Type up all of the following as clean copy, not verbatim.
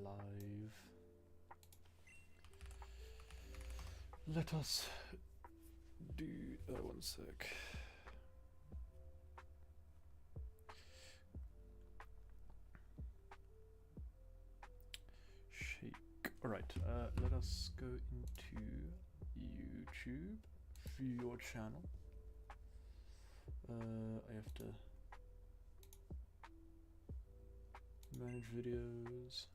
live. Let us do... one sec. Shake. Alright, let us go into YouTube, view your channel. I have to manage videos.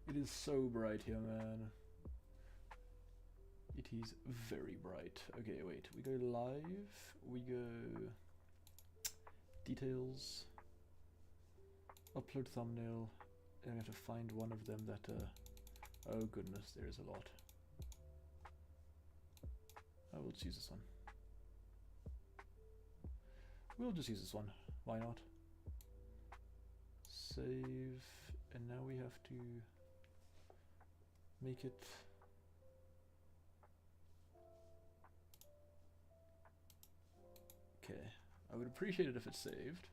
It is so bright here, man. It is very bright. Okay, wait. We go live. We go details. Upload thumbnail. And we have to find one of them that. Oh goodness, there is a lot. I will just use this one. We'll just use this one. Why not? Save. And now we have to make it. Okay. I would appreciate it if it's saved.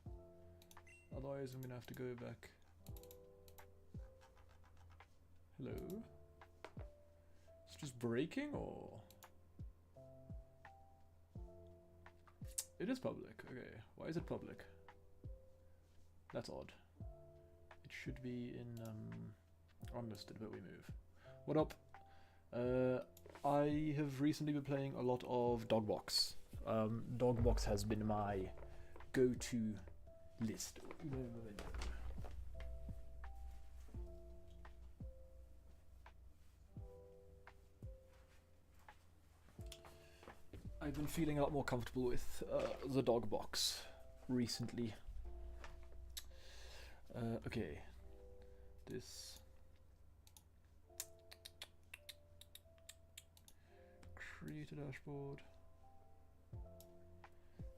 Otherwise I'm gonna have to go back. Hello? It's just breaking or? It is public. Okay. Why is it public? That's odd. It should be in unlisted, but we move. What up? I have recently been playing a lot of Dogbox. Dogbox has been my go-to list. I've been feeling a lot more comfortable with the Dogbox recently. Okay, this create a dashboard.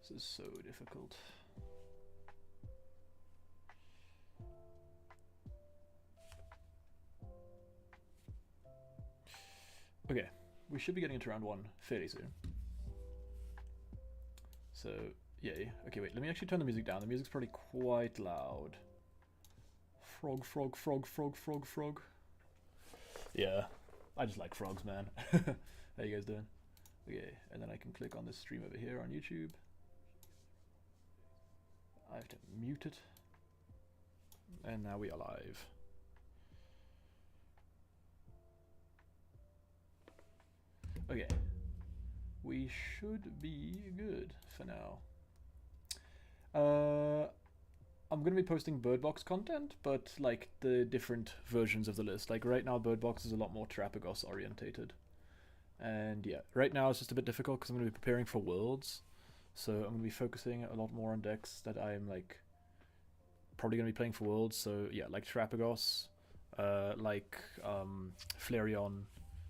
This is so difficult. Okay, we should be getting into round one fairly soon. So, yay. Okay, wait, let me actually turn the music down. The music's probably quite loud. Frog, frog, frog, frog, frog, frog. Yeah, I just like frogs, man. How you guys doing? Okay, and then I can click on this stream over here on YouTube. I have to mute it. And now we are live. Okay. We should be good for now. I'm going to be posting Bird Box content, but like the different versions of the list. Like right now, Bird Box is a lot more Terrapagos orientated. And yeah, right now it's just a bit difficult because I'm going to be preparing for Worlds. So I'm going to be focusing a lot more on decks that I'm like probably going to be playing for Worlds. So yeah, like Terrapagos, Flareon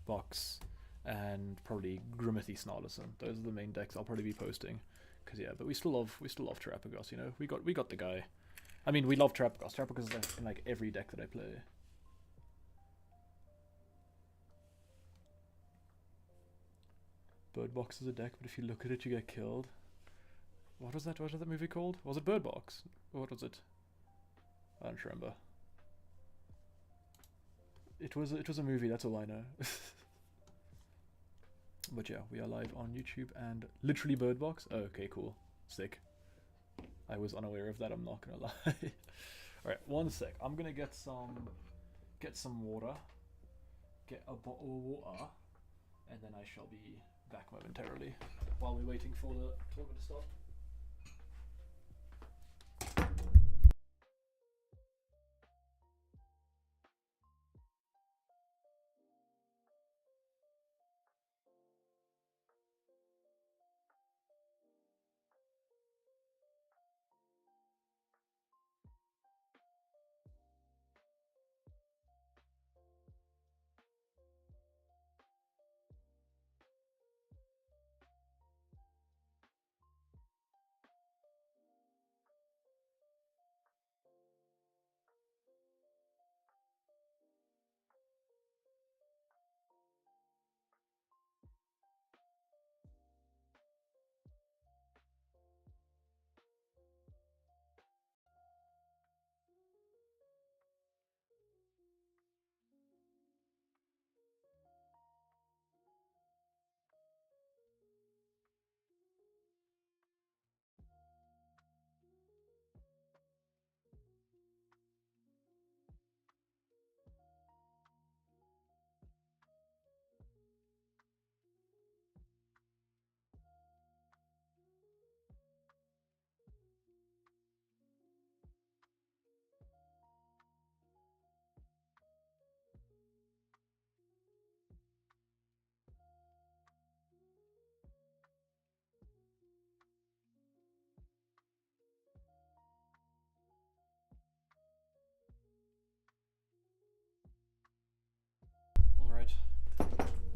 Box, and probably Grimmothy Snarlison. Those are the main decks I'll probably be posting. Cause yeah, but we still love Terrapagos, you know. We got the guy. I mean, we love Terrapagos. Terrapagos is in like every deck that I play. Bird Box is a deck, but if you look at it, you get killed. What was that? What was that movie called? Was it Bird Box? Or what was it? I don't remember. It was a movie. That's all I know. But yeah, we are live on YouTube and literally Bird Box. Oh, okay, cool, sick. I was unaware of that. I'm not gonna lie. All right, one sec. I'm gonna get some water. Get a bottle of water, and then I shall be back momentarily while we're waiting for the tournament to start.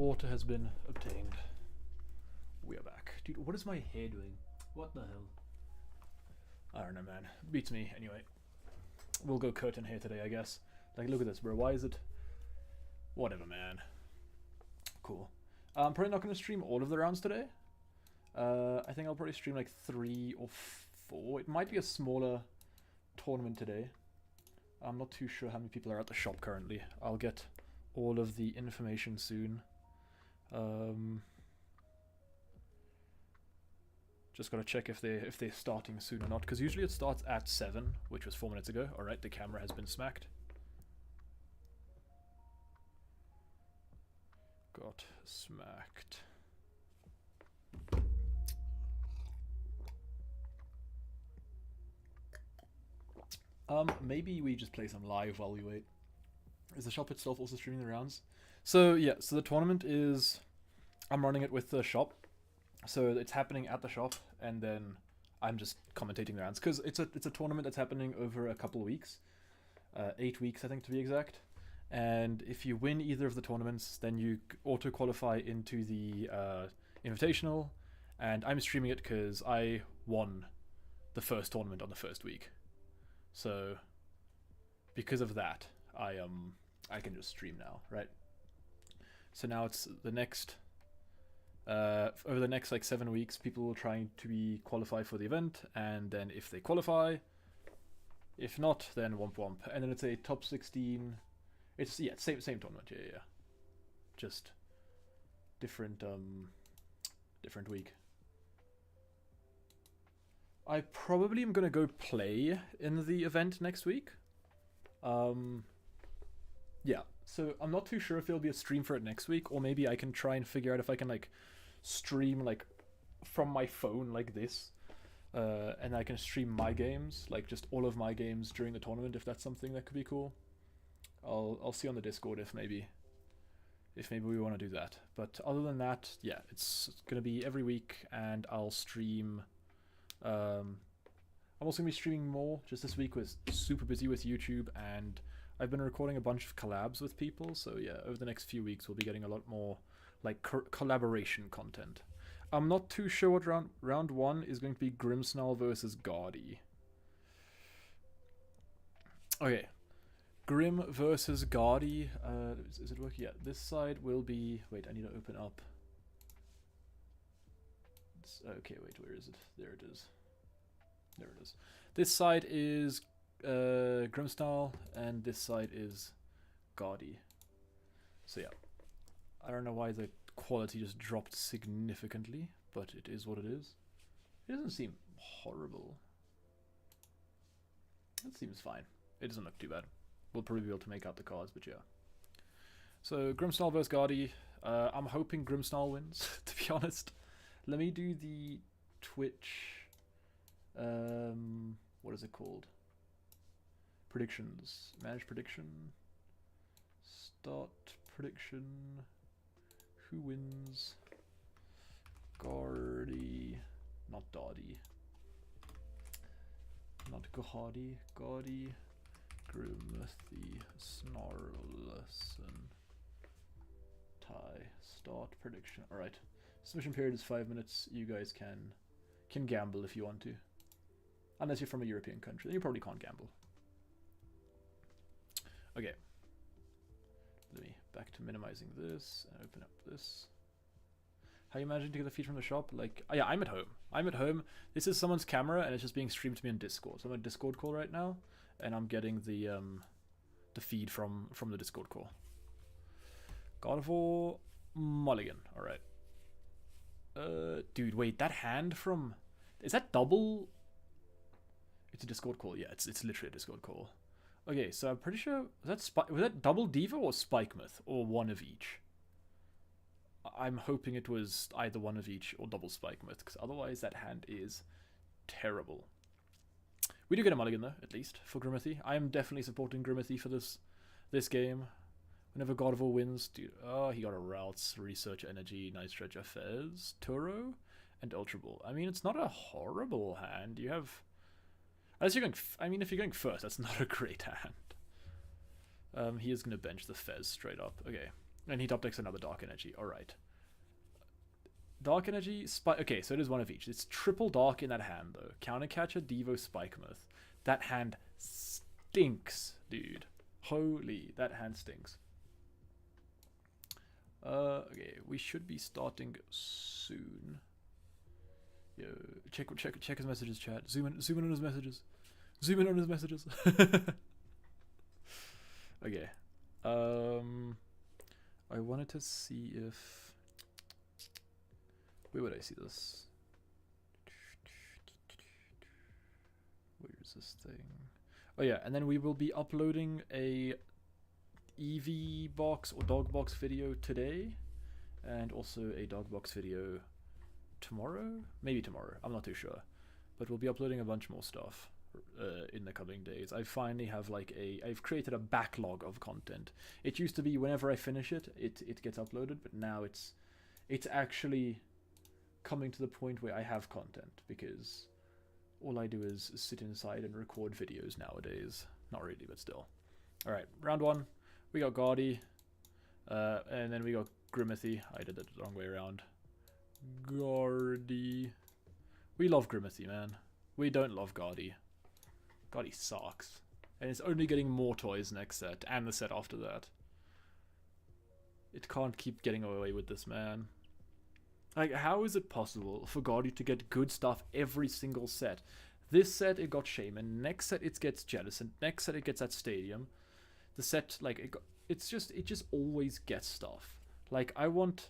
Water has been obtained. We are back. Dude, what is my hair doing? What the hell? I don't know, man. Beats me, anyway. We'll go curtain hair today, I guess. Like, look at this, bro. Why is it... Whatever, man. Cool. I'm probably not going to stream all of the rounds today. I think I'll probably stream like 3 or 4. It might be a smaller tournament today. I'm not too sure how many people are at the shop currently. I'll get all of the information soon. Just gotta check if they're starting soon or not, because usually it starts at 7, which was 4 minutes ago. Alright, the camera has been smacked. Got smacked. Maybe we just play some live while we wait. Is the shop itself also streaming the rounds? So yeah, so the tournament is... I'm running it with the shop. So it's happening at the shop, and then I'm just commentating the rounds. Because it's a tournament that's happening over a couple of weeks. 8 weeks, I think, to be exact. And if you win either of the tournaments, then you auto-qualify into the Invitational. And I'm streaming it because I won the first tournament on the first week. So, because of that, I can just stream now, right? So now it's the next, over the next like 7 weeks, people will try to be qualified for the event, and then if they qualify, if not, then womp womp, and then it's a top 16. It's same tournament, yeah. Just different different week. I probably am gonna go play in the event next week. Yeah, so I'm not too sure if there'll be a stream for it next week, or maybe I can try and figure out if I can like stream like from my phone like this, and I can stream my games, like just all of my games during the tournament, if that's something that could be cool. I'll see on the Discord if maybe we want to do that. But other than that, yeah, it's gonna be every week, and I'll stream. I'm also going to be streaming more. Just this week was super busy with YouTube, and I've been recording a bunch of collabs with people, so yeah, over the next few weeks we'll be getting a lot more like collaboration content. I'm not too sure what round 1 is going to be. Grimsnarl versus Gardy. Okay, Grim versus Gardy. Is it working? Yeah, this side will be... Wait, I need to open up. Okay, wait, where is it? There it is. There it is. This side is Grimsnarl, and this side is Gardy. So yeah, I don't know why the quality just dropped significantly, but it is what it is. It doesn't seem horrible. It seems fine. It doesn't look too bad. We'll probably be able to make out the cards, but yeah. So Grimsnarl versus Gardy. I'm hoping Grimsnarl wins, to be honest. Let me do the Twitch, what is it called? Predictions. Manage prediction. Start prediction. Who wins? Gardy. Not Doddy. Not Gahadi. Gardy. Grimthy. Snarlson. Tie. Start prediction. Alright. Submission period is 5 minutes. You guys can gamble if you want to. Unless you're from a European country. Then you probably can't gamble. Okay. Let me back to minimizing this and open up this. How you managing to get the feed from the shop? Like, oh yeah, I'm at home. I'm at home. This is someone's camera, and it's just being streamed to me on Discord. So I'm on a Discord call right now, and I'm getting the feed from the Discord call. God of War Mulligan. All right. Dude, wait, that hand from... Is that double? It's a Discord call. Yeah, it's literally a Discord call. Okay, so I'm pretty sure... Was that double Diva or Spikemouth? Or one of each? I'm hoping it was either one of each or double Spikemouth, because otherwise that hand is terrible. We do get a mulligan, though, at least, for Grimothy. I am definitely supporting Grimothy for this game. Whenever God of War wins, dude, oh, he got a Routes, Research Energy, Night Stretcher, Fez, Turo, and Ultra Ball. I mean, it's not a horrible hand. You have... Unless you're going... I mean, if you're going first, that's not a great hand. He is going to bench the Fez straight up. Okay. And he top decks another Dark Energy. Alright. Dark Energy, okay, so it is one of each. It's triple Dark in that hand, though. Countercatcher, Devo, Spikemuth. That hand stinks, dude. Holy, that hand stinks. Okay, we should be starting soon. Yo, check his messages, chat. Zoom in on his messages. Zoom in on his messages. Okay. I wanted to see if... Where would I see this? Where is this thing? Oh yeah, and then we will be uploading a EV box or dog box video today, and also a dog box video tomorrow? Maybe tomorrow, I'm not too sure. But we'll be uploading a bunch more stuff in the coming days. I finally have like I've created a backlog of content. It used to be whenever I finish it, it gets uploaded, but now it's actually coming to the point where I have content, because all I do is sit inside and record videos nowadays. Not really, but still. Alright, round one. We got Gaudy. And then we got Grimithy. I did it the wrong way around. Gardy. We love Grimithy, man. We don't love Gaudy. Gaudy sucks. And it's only getting more toys next set, and the set after that. It can't keep getting away with this, man. Like, how is it possible for Gaudy to get good stuff every single set? This set, it got Shaman. Next set, it gets Jellicent. Next set, it gets that Stadium. The set, like, it just always gets stuff. Like, I want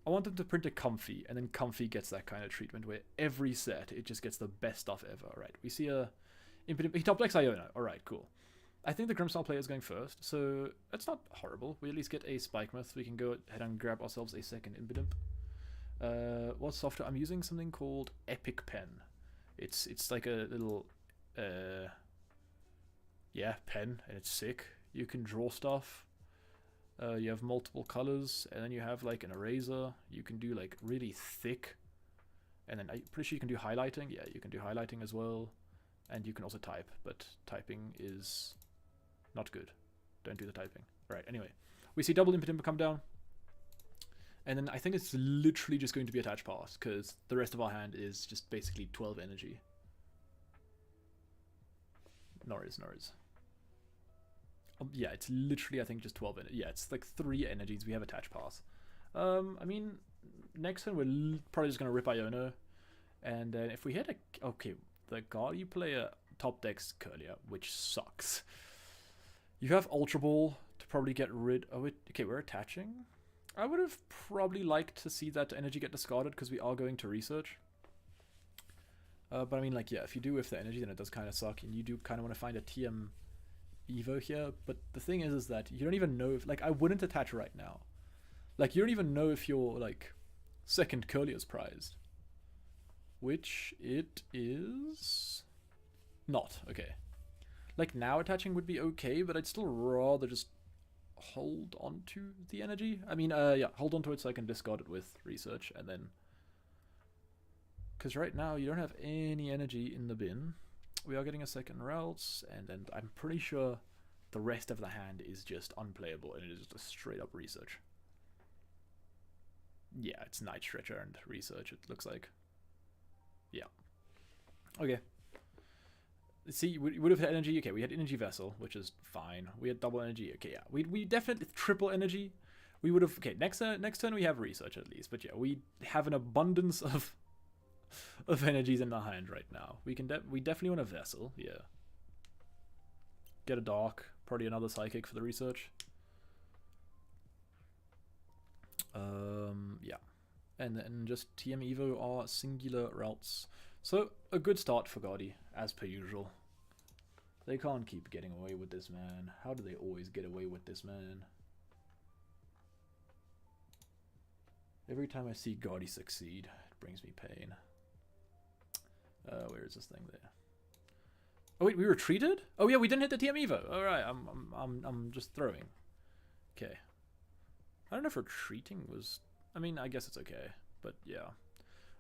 them to print a Comfy, and then Comfy gets that kind of treatment where every set, it just gets the best stuff ever. Alright, we see a... He top decks Iona. Alright, cool. I think the Grimstyle player is going first, so that's not horrible. We at least get a Spikemuth. We can go ahead and grab ourselves a second Impidimp. What software? I'm using something called Epic Pen. It's like a little yeah, pen, and it's sick. You can draw stuff. You have multiple colors, and then you have like an eraser. You can do like really thick, and then I'm pretty sure you can do highlighting. Yeah, you can do highlighting as well, and you can also type, but typing is not good. Don't do the typing. Right, anyway, we see double Impidimp come down. And then I think it's literally just going to be attached pass, because the rest of our hand is just basically 12 energy. Norris. Yeah, it's literally, I think, just 12 energy. Yeah, it's like 3 energies. We have attached pass. I mean, next turn we're probably just going to rip Iono. And then if we hit a... Okay, the Guardy player top decks Curlia, which sucks. You have Ultra Ball to probably get rid of it. Okay, we're attaching... I would have probably liked to see that energy get discarded, because we are going to research. But I mean, like, yeah, if you do with the energy, then it does kind of suck, and you do kind of want to find a TM Evo here. But the thing is that you don't even know if, like, I wouldn't attach right now. Like, you don't even know if your, like, second Curly is prized. Which it is not. Okay. Like, now attaching would be okay, but I'd still rather just hold on to the energy. I mean, yeah, hold on to it so I can discard it with research, and then... Because right now, you don't have any energy in the bin. We are getting a second Routes, and then I'm pretty sure the rest of the hand is just unplayable, and it is just a straight-up research. Yeah, it's Night Stretcher and research, it looks like. Yeah. Okay. See, we would have had energy. Okay, we had energy vessel, which is fine. We had double energy. Okay, yeah, we definitely triple energy. We would have. Okay, next turn we have research at least. But yeah, we have an abundance of energies in our hand right now. We definitely want a vessel. Yeah. Get a dark. Probably another psychic for the research. Yeah, and then just TM Evo are singular routes. So, a good start for Gaudy, as per usual. They can't keep getting away with this, man. How do they always get away with this, man? Every time I see Gaudy succeed, it brings me pain. Where is this thing there? Oh wait, we retreated? Oh yeah, we didn't hit the TM Evo. Alright, I'm just throwing. Okay. I don't know if retreating was... I mean, I guess it's okay. But yeah.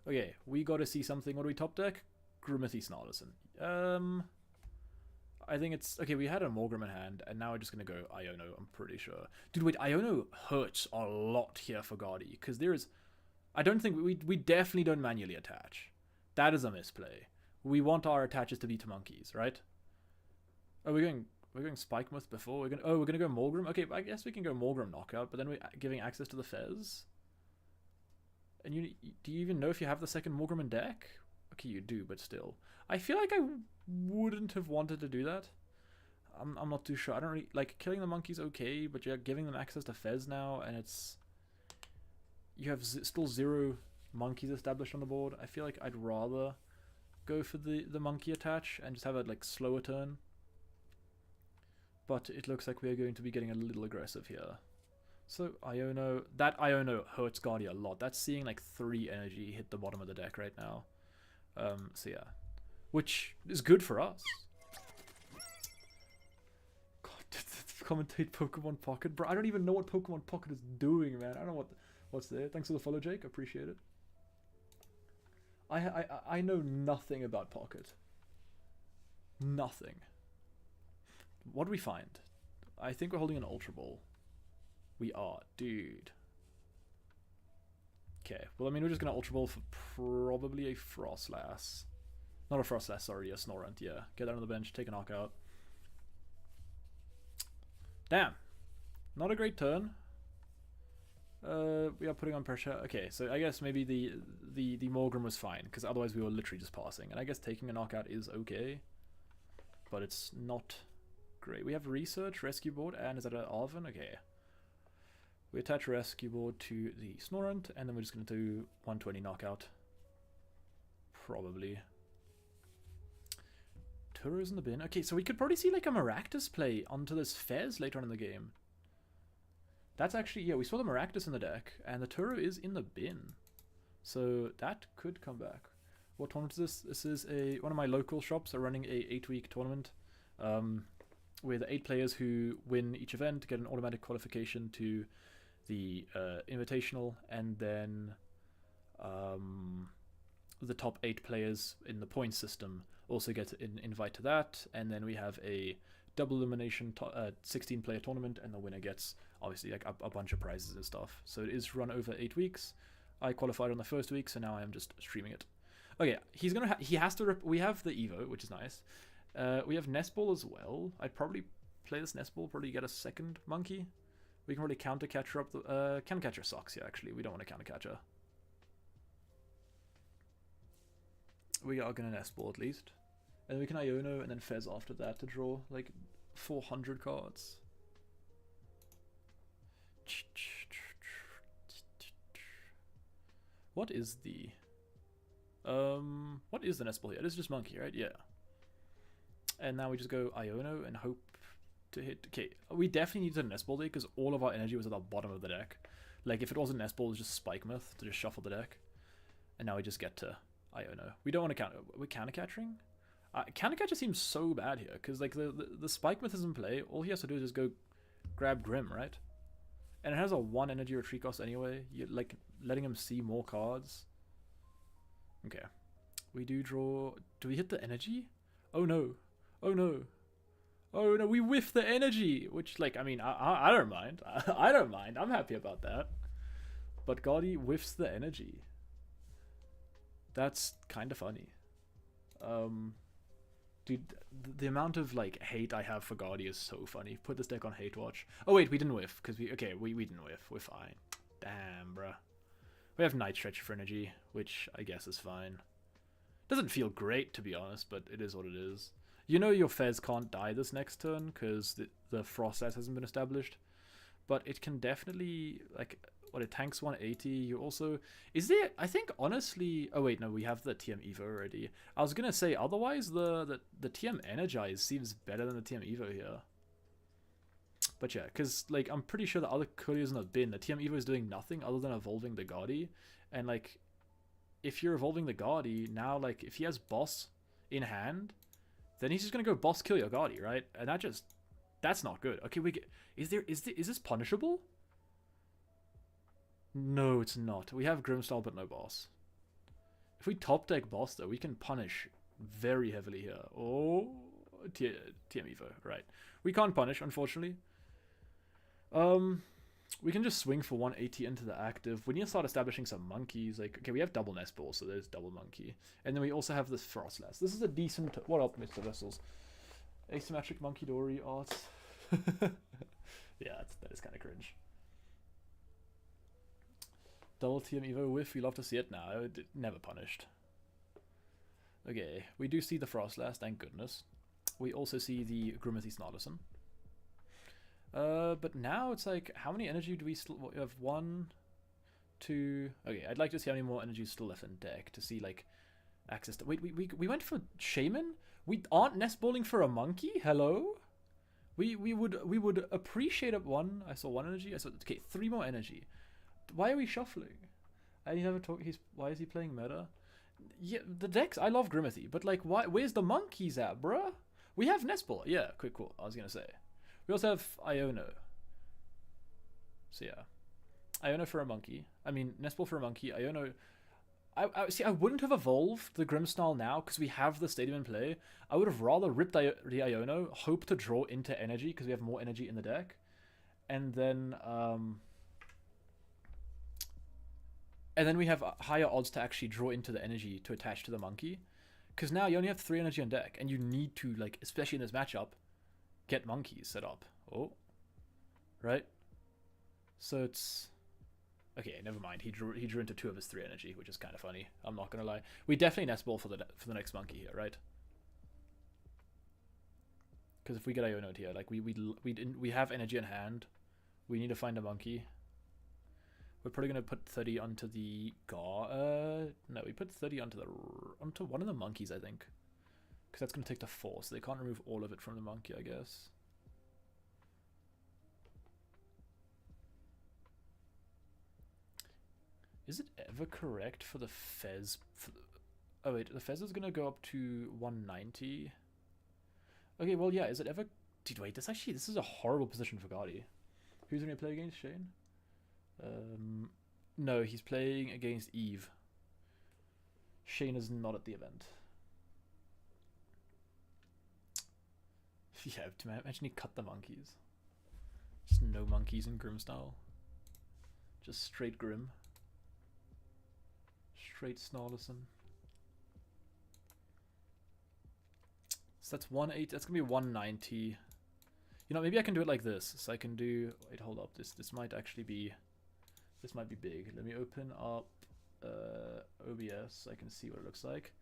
Okay, we got to see something. What do we top deck? Grimithy Snarlison. I think it's... Okay, we had a Morgrim in hand, and now we're just going to go Iono, I'm pretty sure. Dude, wait, Iono hurts a lot here for Guardy, because there is... I don't think... We definitely don't manually attach. That is a misplay. We want our attaches to be to monkeys, right? Oh, we're going Spike Myth before. We're gonna go Morgrim. Okay, I guess we can go Morgrim knockout, but then we're giving access to the Fez. And do you even know if you have the second Morgrim in deck? Okay, you do, but still. I feel like I wouldn't have wanted to do that. I'm not too sure. I don't really... Like, killing the monkey's okay, but you're giving them access to Fez now, and it's... You have still 0 monkeys established on the board. I feel like I'd rather go for the monkey attach and just have a, like, slower turn. But it looks like we are going to be getting a little aggressive here. So, Iono... That Iono hurts Guardy a lot. That's seeing, like, 3 energy hit the bottom of the deck right now. So yeah. Which is good for us. God, commentate Pokemon Pocket. Bro, I don't even know what Pokemon Pocket is doing, man. I don't know what's there. Thanks for the follow, Jake. Appreciate it. I know nothing about Pocket. Nothing. What do we find? I think we're holding an Ultra Ball. We are. Dude. Okay, well, I mean, we're just going to Ultra Ball for probably a Frostlass. Not a Frostlass, sorry, a Snorunt, yeah. Get that on the bench, take a knockout. Damn. Not a great turn. We are putting on pressure. Okay, so I guess maybe the Morgrim was fine, because otherwise we were literally just passing. And I guess taking a knockout is okay, but it's not great. We have Research, Rescue Board, and is that an Arven? Okay. We attach Rescue Board to the Snorunt, and then we're just going to do 120 knockout. Probably. Turo's in the bin. Okay, so we could probably see like a Maractus play onto this Fez later on in the game. That's actually... Yeah, we saw the Maractus in the deck, and the Turo is in the bin. So that could come back. What tournament is this? This is one of my local shops are running a 8-week tournament. With 8 players who win each event, get an automatic qualification to the Invitational, and then the top 8 players in the point system also get an invite to that, and then we have a double elimination 16-player tournament, and the winner gets obviously like a bunch of prizes and stuff. So it is run over 8 weeks. I qualified on the first week, so now I am just streaming it. Okay, he has to we have the Evo, which is nice. We have Nestball as well. I'd probably play this Nestball, probably get a second monkey. We can probably counter catcher up the counter catcher sucks, yeah, actually. We don't want to counter catcher. We are gonna Nestball at least. And then we can Iono and then Fez after that to draw like 400 cards. What is the Nestball here? It is just monkey, right? Yeah. And now we just go Iono and hope to hit... Okay, we definitely need to Nestball there because all of our energy was at the bottom of the deck. Like, if it wasn't Nestball, it was just Spike Myth to just shuffle the deck. And now we just get to Iono. We don't want to counter... We're counter-catching? Counter-catcher seems so bad here because, like, the Spike Myth is in play. All he has to do is just go grab Grim, right? And it has a 1 energy retreat cost anyway. You're, like, letting him see more cards. Okay. We do draw... Do we hit the energy? Oh, no. Oh no. Oh no, we whiff the energy! Which, like, I mean, I don't mind. I don't mind. I'm happy about that. But Guardy whiffs the energy. That's kind of funny. Dude, the amount of, like, hate I have for Guardy is so funny. Put this deck on hate watch. Oh wait, we didn't whiff. Because we didn't whiff. We're fine. Damn, bruh. We have Night Stretcher for energy, which I guess is fine. Doesn't feel great, to be honest, but it is what it is. You know your Fez can't die this next turn because the Frostlass hasn't been established. But it can definitely, like, what, it tanks 180. You also... Is there... I think, honestly... Oh, wait, no, we have the TM Evo already. I was going to say, otherwise, the TM Energize seems better than the TM Evo here. But yeah, because, like, I'm pretty sure the other couriers in the bin, the TM Evo is doing nothing other than evolving the Guardy. And, like, if you're evolving the Guardy, now, like, if he has Boss in hand... Then he's just gonna go boss kill your Guardy, right? And that's not good. Okay, is this punishable? No, it's not. We have Grimstyle but no boss. If we top deck boss though, we can punish very heavily here. Oh, TM Evo, right. We can't punish, unfortunately. We can just swing for 180 into the active. We need to start establishing some monkeys. Like, okay, we have double nest ball, so there's double monkey. And then we also have this Frostlass. This is a decent... What up, Mr. Vessels? Asymmetric monkey dory art. Yeah, that is kind of cringe. Double TM Evo whiff, we love to see it now. Never punished. Okay, we do see the Frostlass, thank goodness. We also see the Grimmothy Snarlison. But now it's like, how many energy do we still have? 1, 2... Okay, I'd like to see how many more energy is still left in deck to see, like, access to... Wait, we went for Shaman? We aren't nest balling for a monkey? Hello? We would appreciate it. 1. I saw 1 energy. I saw... Okay, 3 more energy. Why are we shuffling? I never talk... Why is he playing meta? Yeah, the decks... I love Grimmothy, but, like, why? Where's the monkeys at, bruh? We have nest ball. Yeah, cool. I was gonna say. We also have Iono. So yeah. Iono for a monkey. I mean, Nestball for a monkey. Iono... See, I wouldn't have evolved the Grimmsnarl now because we have the stadium in play. I would have rather ripped the Iono, hope to draw into energy because we have more energy in the deck. And then we have higher odds to actually draw into the energy to attach to the monkey. Because now you only have 3 energy on deck, and you need to, like, especially in this matchup, get monkeys set up. Oh. Right? So it's... Okay, never mind. He drew into 2 of his 3 energy, which is kind of funny. I'm not gonna lie. We definitely nest ball for the next monkey here, right? Because if we get Iono'd here, like we have energy in hand. We need to find a monkey. We're probably gonna put 30 onto the no, we put 30 onto one of the monkeys, I think. Because that's gonna take to 4, so they can't remove all of it from the monkey, I guess. Is it ever correct for the Fez? Oh wait, the Fez is gonna go up to 190. Okay, well yeah, is it ever... Dude, wait, this is a horrible position for Guardi. Who's gonna play against Shane? No, he's playing against Eve. Shane is not at the event. Yeah, imagine he cut the monkeys. Just no monkeys in Grim style. Just straight Grim. Straight Snarlison. So that's 180. That's gonna be 190. You know, maybe I can do it like this. So I can do... Wait, hold up. This might actually be... This might be big. Let me open up OBS so I can see what it looks like.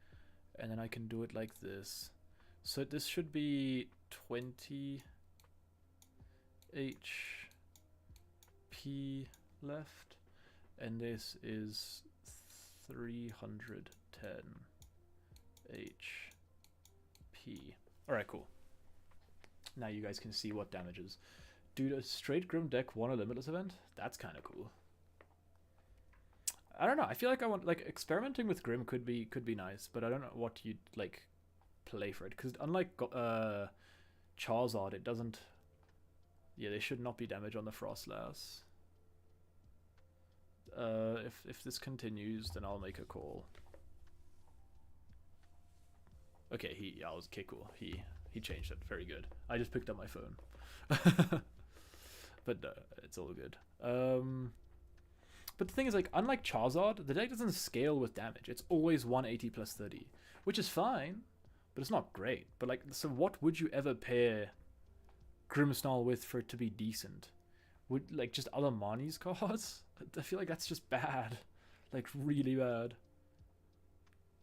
And then I can do it like this. So this should be 20 HP left. And this is 310 HP. Alright, cool. Now you guys can see what damages. Dude, a straight Grim deck won a Limitless event? That's kind of cool. I don't know. I feel like I want, like, experimenting with Grim could be nice, but I don't know what you'd like play for it, because unlike Charizard, it doesn't. Yeah, there should not be damage on the Frostlass. If this continues, then I'll make a call. Okay, okay, cool. He changed it. Very good. I just picked up my phone. But it's all good. But the thing is, like, unlike Charizard, the deck doesn't scale with damage. It's always 180 plus 30, which is fine, but it's not great. But, like, so what would you ever pair Grimmsnarl with for it to be decent? Would, like, just other Marnie's cards? I feel like that's just bad. Like, really bad.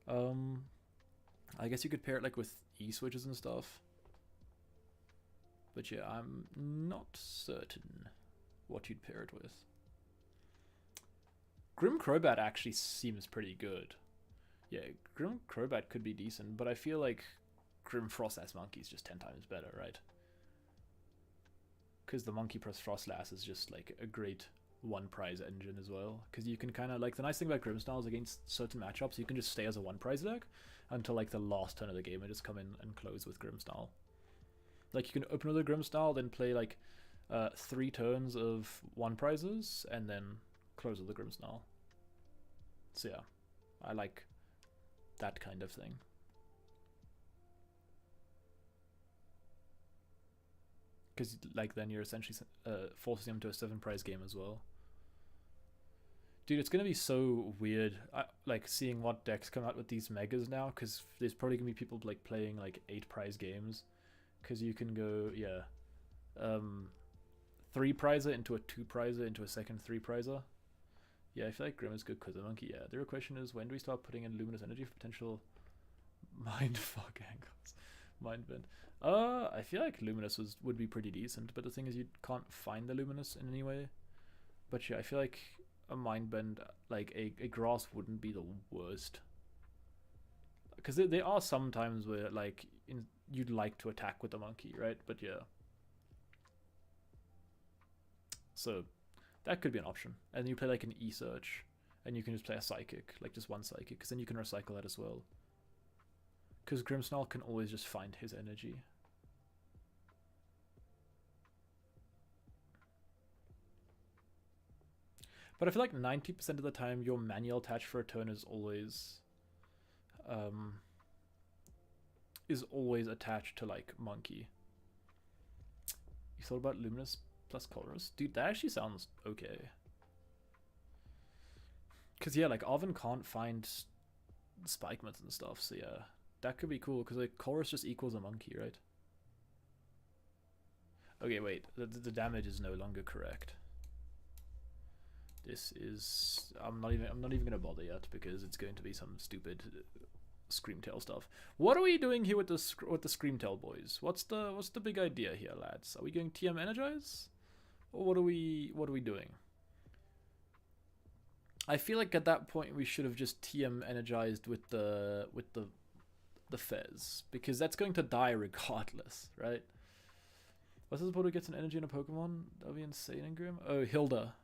I guess you could pair it, like, with E-switches and stuff. But yeah, I'm not certain what you'd pair it with. Grim Crobat actually seems pretty good. Yeah, Grim Crobat could be decent, but I feel like Grim Frostlass Monkey is just 10 times better, right? Because the Monkey plus Frostlass is just like a great one prize engine as well. Because you can kind of, like, the nice thing about Grimmsnarl is against certain matchups, you can just stay as a one prize deck until like the last turn of the game and just come in and close with Grimmsnarl. Like, you can open with a Grimmsnarl, then play like 3 turns of one prizes, and then close with the Grimmsnarl. So yeah, I like that kind of thing. Because like then you're essentially forcing him to a 7 prize game as well. Dude, it's gonna be so weird, like seeing what decks come out with these megas now, because there's probably gonna be people like playing like 8 prize games, because you can go 3 prizer into a 2 prizer into a second 3 prizer. Yeah, I feel like Grim is good because of Monkey. Yeah, the real question is, when do we start putting in Luminous Energy for potential mindfuck angles? Mindbend. I feel like Luminous would be pretty decent, but the thing is you can't find the Luminous in any way. But yeah, I feel like a Mindbend, like a Grass wouldn't be the worst. Because there are some times where like you'd like to attack with the Monkey, right? But yeah. So that could be an option. And you play like an E-Search, and you can just play a Psychic, like just one Psychic, because then you can recycle that as well. Because Grimmsnarl can always just find his energy. But I feel like 90% of the time your manual attach for a turn is always attached to like Monkey. You thought about Luminous plus Colress? Dude, that actually sounds okay. Because yeah, like Arven can't find Spikemans and stuff, so yeah. That could be cool, because like Colress just equals a Monkey, right? Okay, wait. The damage is no longer correct. This is... I'm not even gonna bother yet, because it's going to be some stupid Screamtail stuff. What are we doing here with the Screamtail boys? What's the big idea here, lads? Are we going TM Energize? Or what are we doing? I feel like at that point we should have just TM Energized with the Fez, because that's going to die regardless, right? What's the support who gets an energy in a Pokemon? That would be insane in Grim. Oh, Hilda.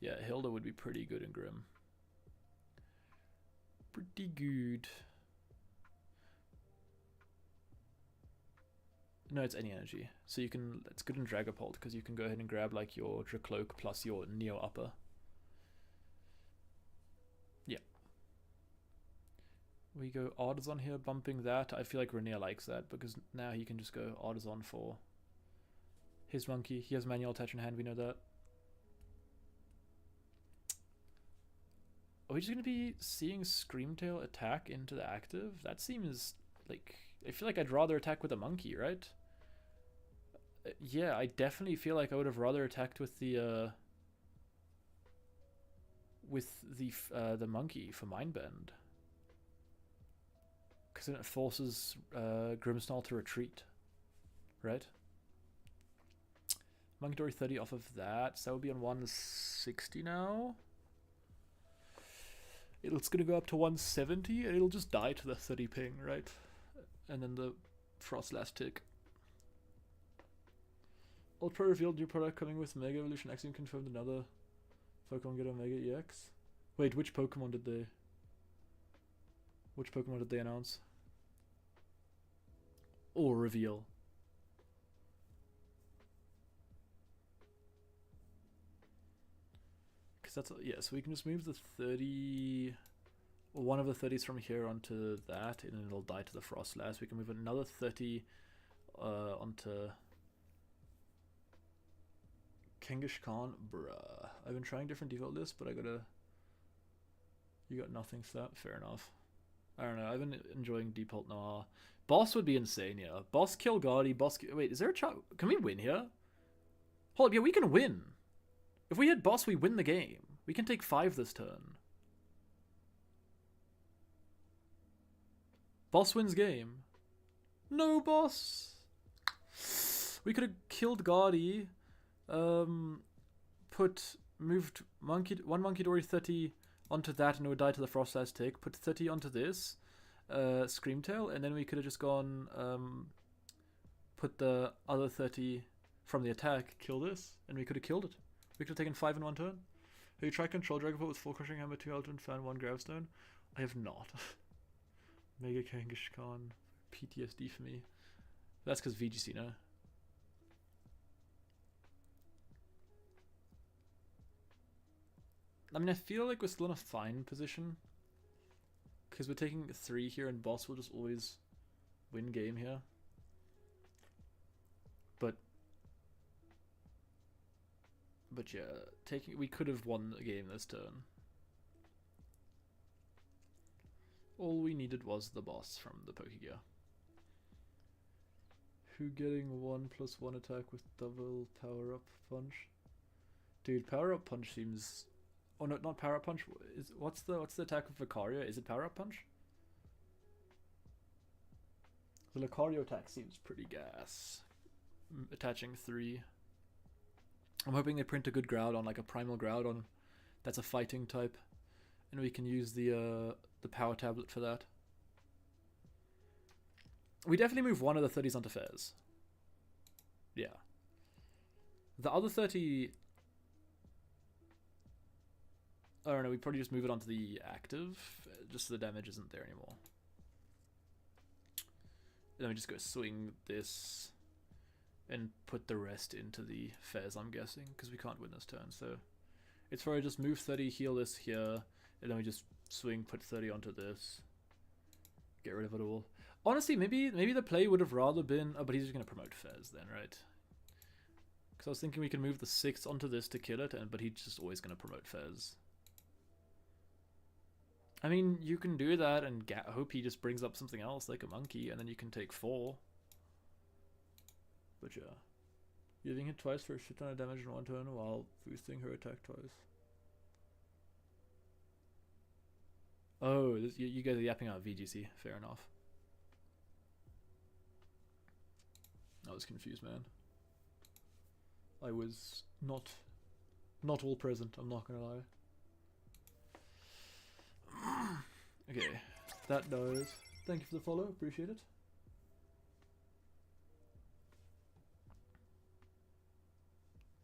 Yeah, Hilda would be pretty good in Grim. Pretty good. No, it's any energy. So you can, it's good in Dragapult, because you can go ahead and grab like your Dracloak plus your Neo Upper. Yeah. We go Artisan here, bumping that. I feel like Rainier likes that, because now he can just go Artisan for his Monkey. He has Manual Attach in hand, we know that. Are we just going to be seeing Screamtail attack into the active? That seems like... I feel like I'd rather attack with a Monkey, right? Yeah, I definitely feel like I would have rather attacked with the Monkey for Mindbend. Because then it forces Grimmsnarl to retreat, right? Monkey Dory 30 off of that, so that would be on 160 now. It's going to go up to 170, and it'll just die to the 30 ping, right? And then the Frost last tick. Ultra revealed new product coming with Mega Evolution X and confirmed another Pokemon get Omega EX. Wait, which Pokemon did they announce? Or reveal? Because that's... yeah, so we can just move the 30... or one of the 30s from here onto that, and it'll die to the Frostlass. We can move another 30 onto Kangaskhan. Khan. Bruh. I've been trying different default lists, but I gotta... You got nothing for that? Fair enough. I don't know, I've been enjoying Default Noir. Boss would be insane, yeah. Boss kill Guardy, boss kill... Wait, is there a chance... Can we win here? Hold up, yeah, we can win. If we hit boss, we win the game. We can take 5 this turn. Boss wins game. No boss. We could have killed Guardy. Moved one Monkey Dory 30 onto that, and it would die to the Frostlass tick. Put 30 onto this Screamtail, and then we could have just gone put the other 30 from the attack, kill this, and we could have killed it. We could have taken 5 in one turn. Have you tried Control Dragapult with full Crushing Hammer, 2 Ultimate Fan, 1 Gravestone? I have not. Mega Kangaskhan. PTSD for me. That's because VGC, no? I mean, I feel like we're still in a fine position. Because we're taking 3 here, and boss will just always win game here. But But yeah, we could have won the game this turn. All we needed was the boss from the Pokegear. Who getting 1+1 attack with double power up punch? Dude, power up punch seems. Oh no, not power up punch. What's the attack of Lucario? Is it power up punch? The Lucario attack seems pretty gas. Attaching 3. I'm hoping they print a good Groudon, like a primal Groudon that's a fighting type, and we can use the power tablet for that. We definitely move one of the 30s onto Fairs. Yeah. The other 30... I don't know, we probably just move it onto the active, just so the damage isn't there anymore. And then we just go swing this and put the rest into the Fairs, I'm guessing, because we can't win this turn. So it's probably just move 30, heal this here, and then we just swing, put 30 onto this, get rid of it all. Honestly, maybe the play would have rather been... Oh, but he's just going to promote Fairs then, right? Because I was thinking we can move the 6 onto this to kill it, but he's just always going to promote Fairs. I mean, you can do that and hope he just brings up something else, like a monkey, and then you can take 4. But yeah. You're being hit twice for a shit ton of damage in one turn while boosting her attack twice. Oh, you guys are yapping out VGC. Fair enough. I was confused, man. I was not all present, I'm not gonna lie. Okay, that dies. Thank you for the follow, appreciate it.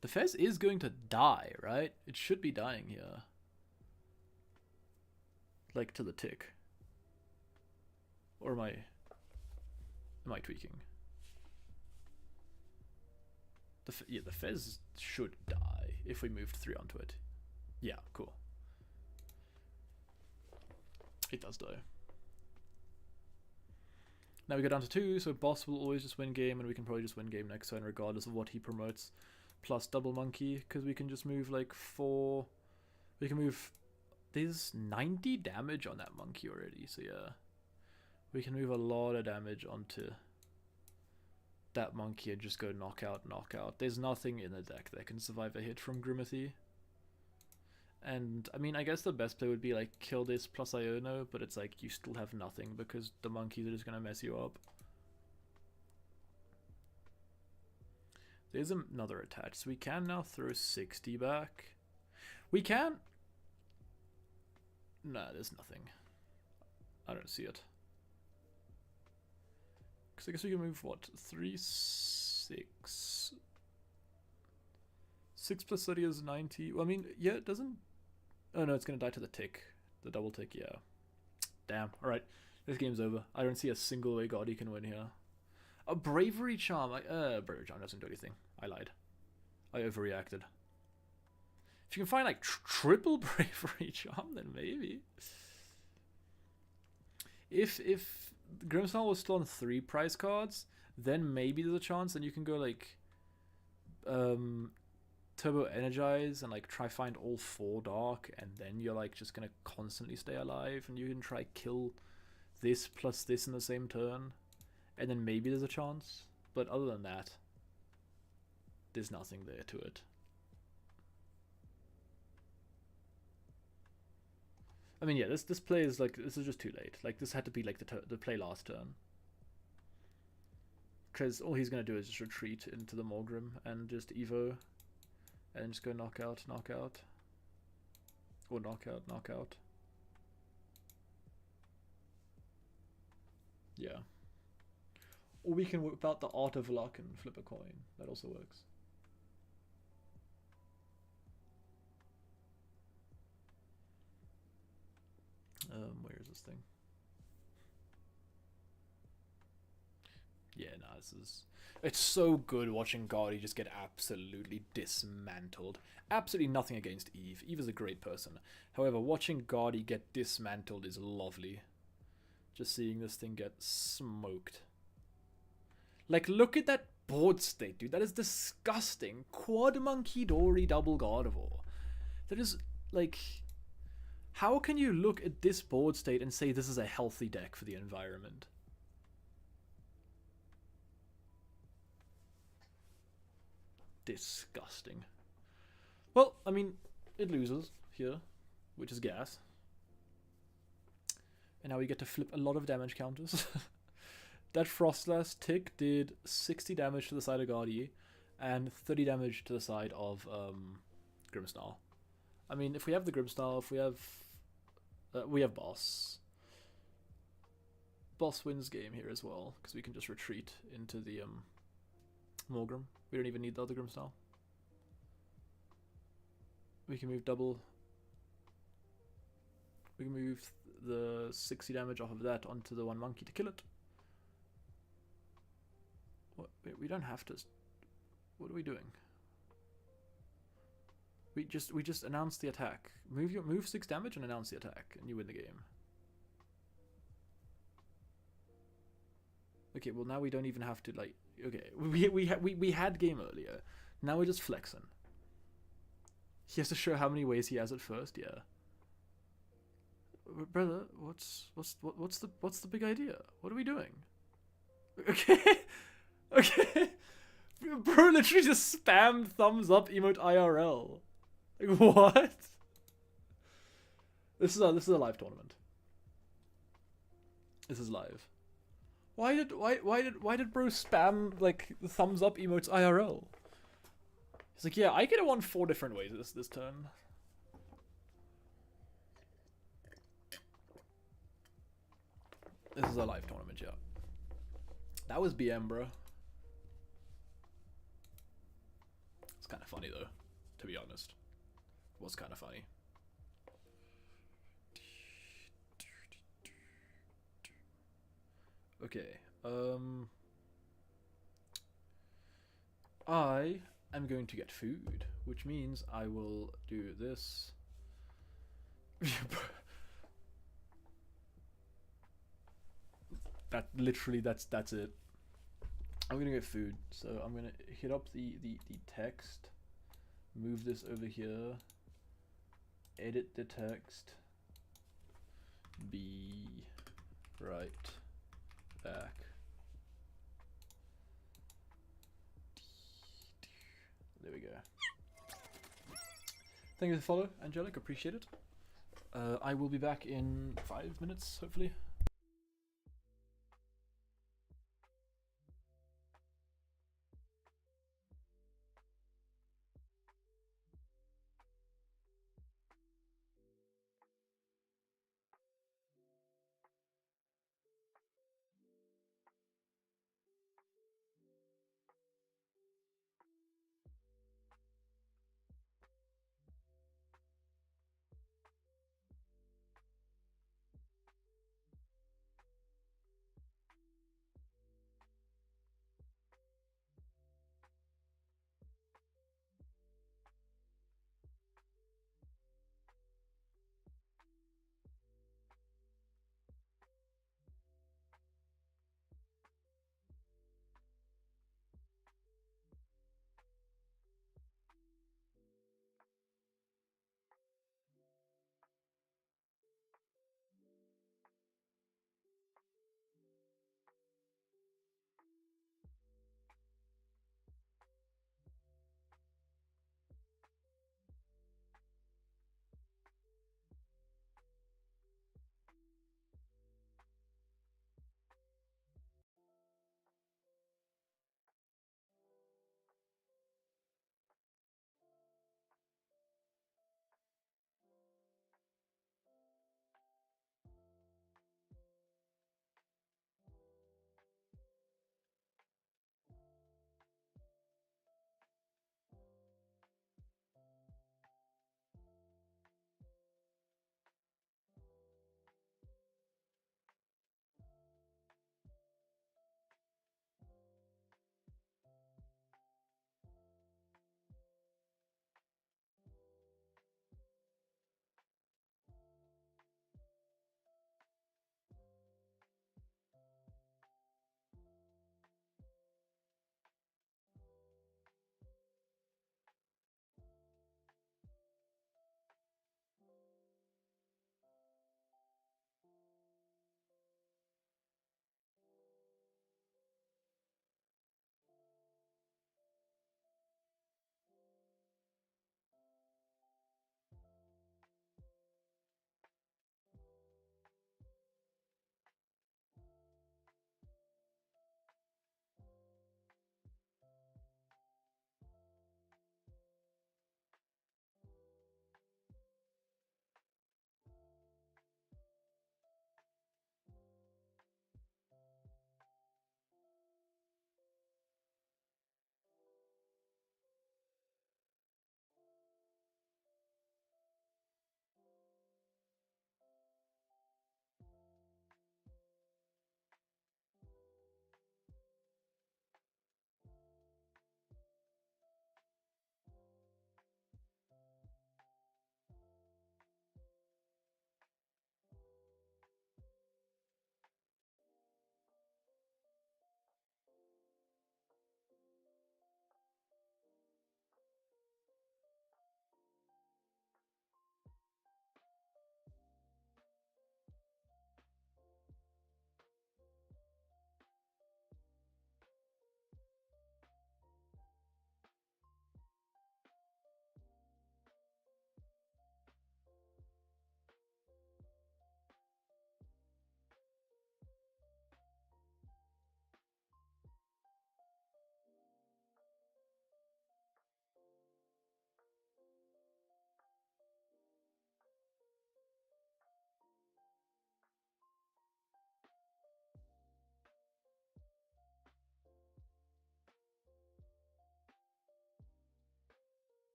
The Fez is going to die, right? It should be dying here. Like to the tick. Or am I tweaking? Yeah, the Fez should die if we moved 3 onto it. Yeah, cool. It does die. Now we go down to 2, so boss will always just win game, and we can probably just win game next turn regardless of what he promotes. Plus double monkey, because we can just move like 4. We can move... There's 90 damage on that monkey already, so yeah. We can move a lot of damage onto that monkey and just go knockout, knockout. There's nothing in the deck that can survive a hit from Grimmothy. And, I mean, I guess the best play would be, like, kill this plus Iono, but it's like, you still have nothing because the monkeys are just gonna mess you up. There's another attach, so we can now throw 60 back. We can... Nah, there's nothing. I don't see it. Because I guess we can move, what, 3, 6... 6 plus 30 is 90. Well, I mean, yeah, it doesn't... Oh no, it's going to die to the tick. The double tick, yeah. Damn, alright. This game's over. I don't see a single way God he can win here. A Bravery Charm. Bravery Charm doesn't do anything. I lied. I overreacted. If you can find, like, triple Bravery Charm, then maybe. If Grimmsnarl was still on 3 prize cards, then maybe there's a chance. Then you can go, like... Turbo Energize and like try find all 4 dark, and then you're like just gonna constantly stay alive, and you can try kill this plus this in the same turn, and then maybe there's a chance. But other than that, there's nothing there to it. I mean, yeah, this play is like, this is just too late. Like, this had to be like the play last turn, because all he's gonna do is just retreat into the Morgrim and just Evo. And just go knockout, knockout. Or knockout, knockout. Yeah. Or we can whip out the Art of Luck and flip a coin. That also works. Where is this thing? Yeah, no, this is... It's so good watching Guardy just get absolutely dismantled. Absolutely nothing against Eve. Eve is a great person. However, watching Guardy get dismantled is lovely. Just seeing this thing get smoked. Like, look at that board state, dude. That is disgusting. Quad Monkey Dory double Gardevoir. That is, like... How can you look at this board state and say this is a healthy deck for the environment? Disgusting. Well, I mean, it loses here, which is gas. And now we get to flip a lot of damage counters. That Frostlass tick did 60 damage to the side of Guardian and 30 damage to the side of Grimmsnarl. I mean, if we have the Grimmsnarl, if we have Boss. Boss wins game here as well, because we can just retreat into the Morgrim. We don't even need the other Grimmsnarl. We can move double. We can move the 60 damage off of that onto the one monkey to kill it. What? Wait, we don't have to. What are we doing? We just announce the attack. Move 6 damage and announce the attack, and you win the game. Okay, well now we don't even have to like. Okay, we had game earlier. Now we're just flexing. He has to show how many ways he has at first. Yeah. Brother, what's the big idea? What are we doing? Okay, okay. Bro literally just spammed thumbs up emote IRL. Like, what? This is a live tournament. This is live. Why did bro spam like the thumbs up emotes IRL? He's like, yeah, I could have won 4 different ways this turn. This is a live tournament, yeah. That was BM, bro. It's kind of funny though, to be honest. It was kind of funny. Okay. I am going to get food, which means I will do this. That's it. I'm gonna get food, so I'm gonna hit up the text, move this over here, edit the text, be right back. There we go. Thank you for the follow, Angelic, appreciate it. I will be back in 5 minutes, hopefully.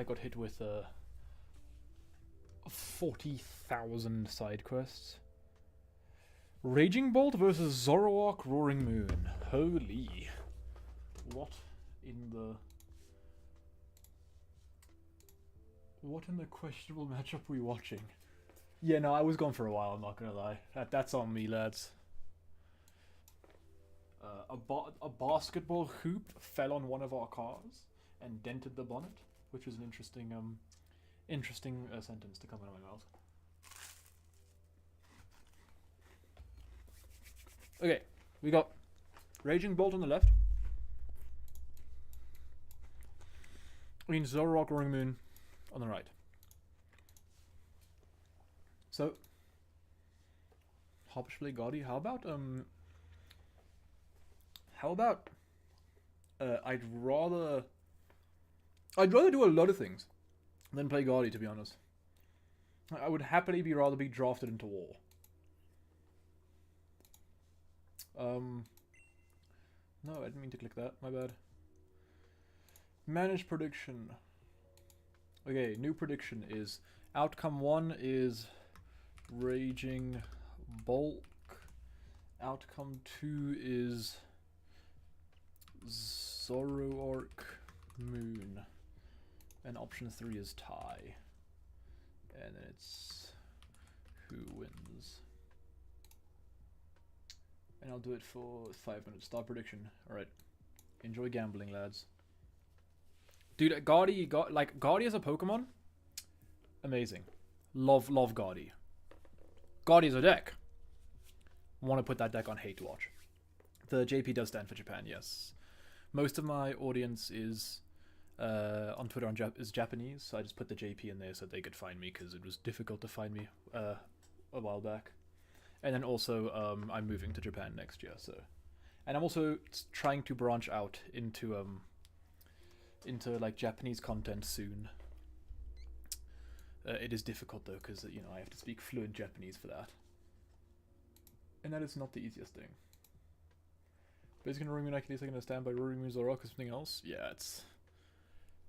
I got hit with 40,000 side quests. Raging Bolt versus Zoroark Roaring Moon. Holy. What in the questionable matchup were we watching? Yeah, no, I was gone for a while, I'm not gonna lie. That's on me, lads. A basketball hoop fell on one of our cars and dented the bonnet, which was an interesting sentence to come out of my mouth. Okay, we got Raging Bolt on the left. I mean Zoroark Roaring Moon on the right. So, Hoppish play Gaudy. How about I'd rather do a lot of things than play Gaudy, to be honest. I would happily rather be drafted into war. No, I didn't mean to click that. My bad. Manage prediction. Okay, new prediction is outcome 1 is Raging Bulk. Outcome 2 is Zoroark Moon. And option 3 is tie. And then it's who wins. And I'll do it for 5 minutes. Start prediction. Alright. Enjoy gambling, lads. Dude, Gaudy as a Pokemon? Amazing. Love Gaudy. Gaudy is a deck. Want to put that deck on Hate Watch. The JP does stand for Japan, yes. Most of my audience is on Twitter is Japanese, so I just put the JP in there so they could find me because it was difficult to find me a while back. And then also I'm moving to Japan next year, so, and I'm also trying to branch out into like Japanese content soon. It is difficult though because you know I have to speak fluent Japanese for that, and that is not the easiest thing. But is gonna Roaring Moon actually going to stand by Roaring Moon Zoroark or something else? Yeah,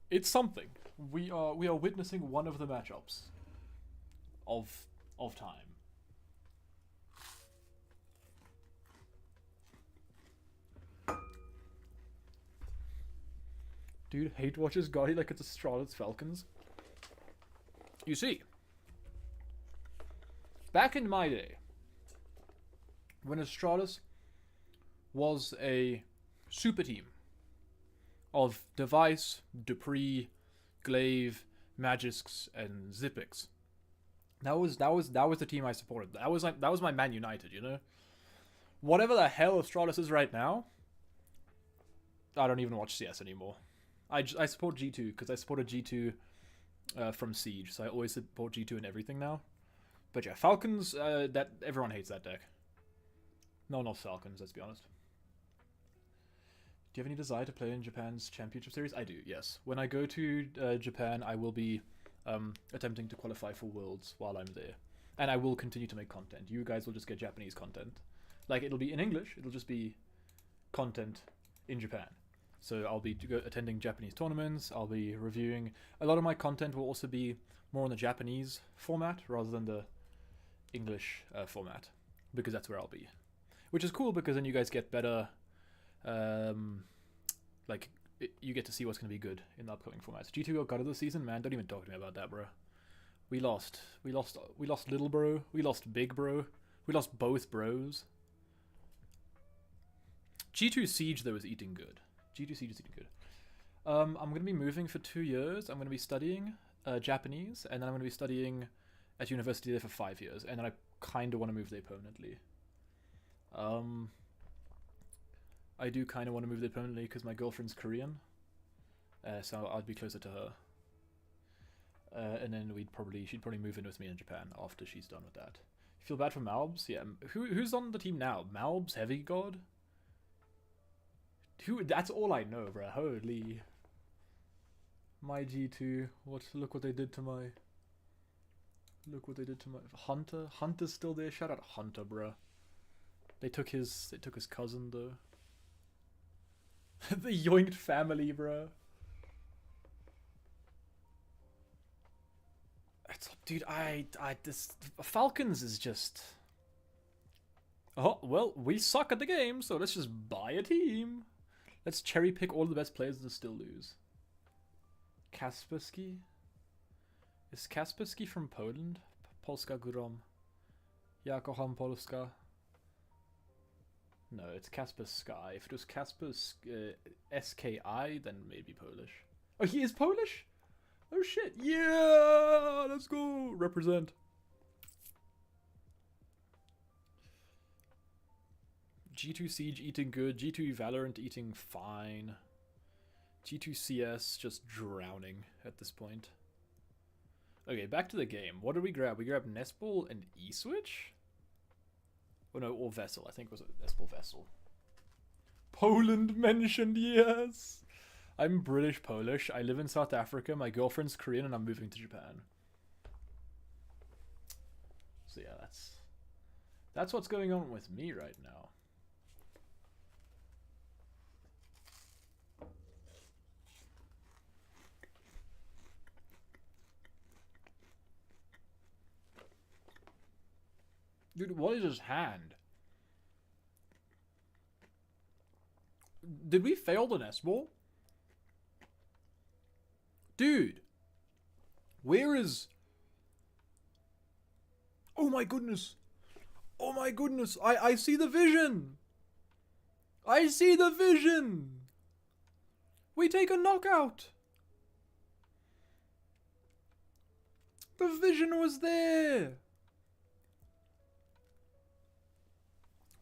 it's something. We are witnessing one of the matchups of time. Dude, Hate watches Gaudy like it's a Strahlet's Falcons. You see, back in my day, when Astralis was a super team of Device, Dupree, Glaive, Magisk, and Zippix, that was the team I supported. That was my Man United, you know. Whatever the hell Astralis is right now, I don't even watch CS anymore. I support G2 because I supported G2 from Siege, so I always support G2 in everything now. But yeah, Falcons, that everyone hates that deck. No one loves Falcons, let's be honest. Do you have any desire to play in Japan's Championship Series? I do, yes. When I go to Japan, I will be attempting to qualify for Worlds while I'm there. And I will continue to make content. You guys will just get Japanese content. Like, it'll be in English, it'll just be content in Japan. So I'll be attending Japanese tournaments, I'll be reviewing. A lot of my content will also be more on the Japanese format rather than the English format, because that's where I'll be. Which is cool because then you guys get better, you get to see what's going to be good in the upcoming formats. G2 got God of the season, man, don't even talk to me about that, bro. We lost little bro, we lost big bro, we lost both bros. G2 Siege though is eating good. G2 Siege is eating good. I'm going to be moving for 2 years. I'm going to be studying Japanese, and then I'm going to be studying at university there for 5 years, and then I kind of want to move there permanently. I do kind of want to move there permanently because my girlfriend's Korean, so I'd be closer to her. And then she'd probably move in with me in Japan after she's done with that. You feel bad for Malbs? Yeah. Who's on the team now? Malbs, Heavy God? That's all I know, bro. Holy. My G2. Look what they did to my... Hunter? Hunter's still there? Shout out Hunter, bro. They took his cousin, though. The yoinked family, bro. Dude, this Falcons is just. Oh well, we suck at the game, so let's just buy a team. Let's cherry pick all the best players and still lose. Kaspersky? Is Kaspersky from Poland? Polska Grom. Ja, kocham Polska. No, it's Kaspersky. If it was SKI, then maybe Polish. Oh, he is Polish? Oh shit. Yeah! Let's go! Represent. G2 Siege eating good. G2 Valorant eating fine. G2 CS just drowning at this point. Okay, back to the game. What did we grab? We grabbed Nestball and E-Switch? Oh no, or Vessel. I think it was a Nestball Vessel. Poland mentioned, yes! I'm British Polish. I live in South Africa. My girlfriend's Korean and I'm moving to Japan. So yeah, that's what's going on with me right now. Dude, what is his hand? Did we fail the nest ball? Dude! Where is... Oh my goodness! Oh my goodness! I see the vision! I see the vision! We take a knockout! The vision was there!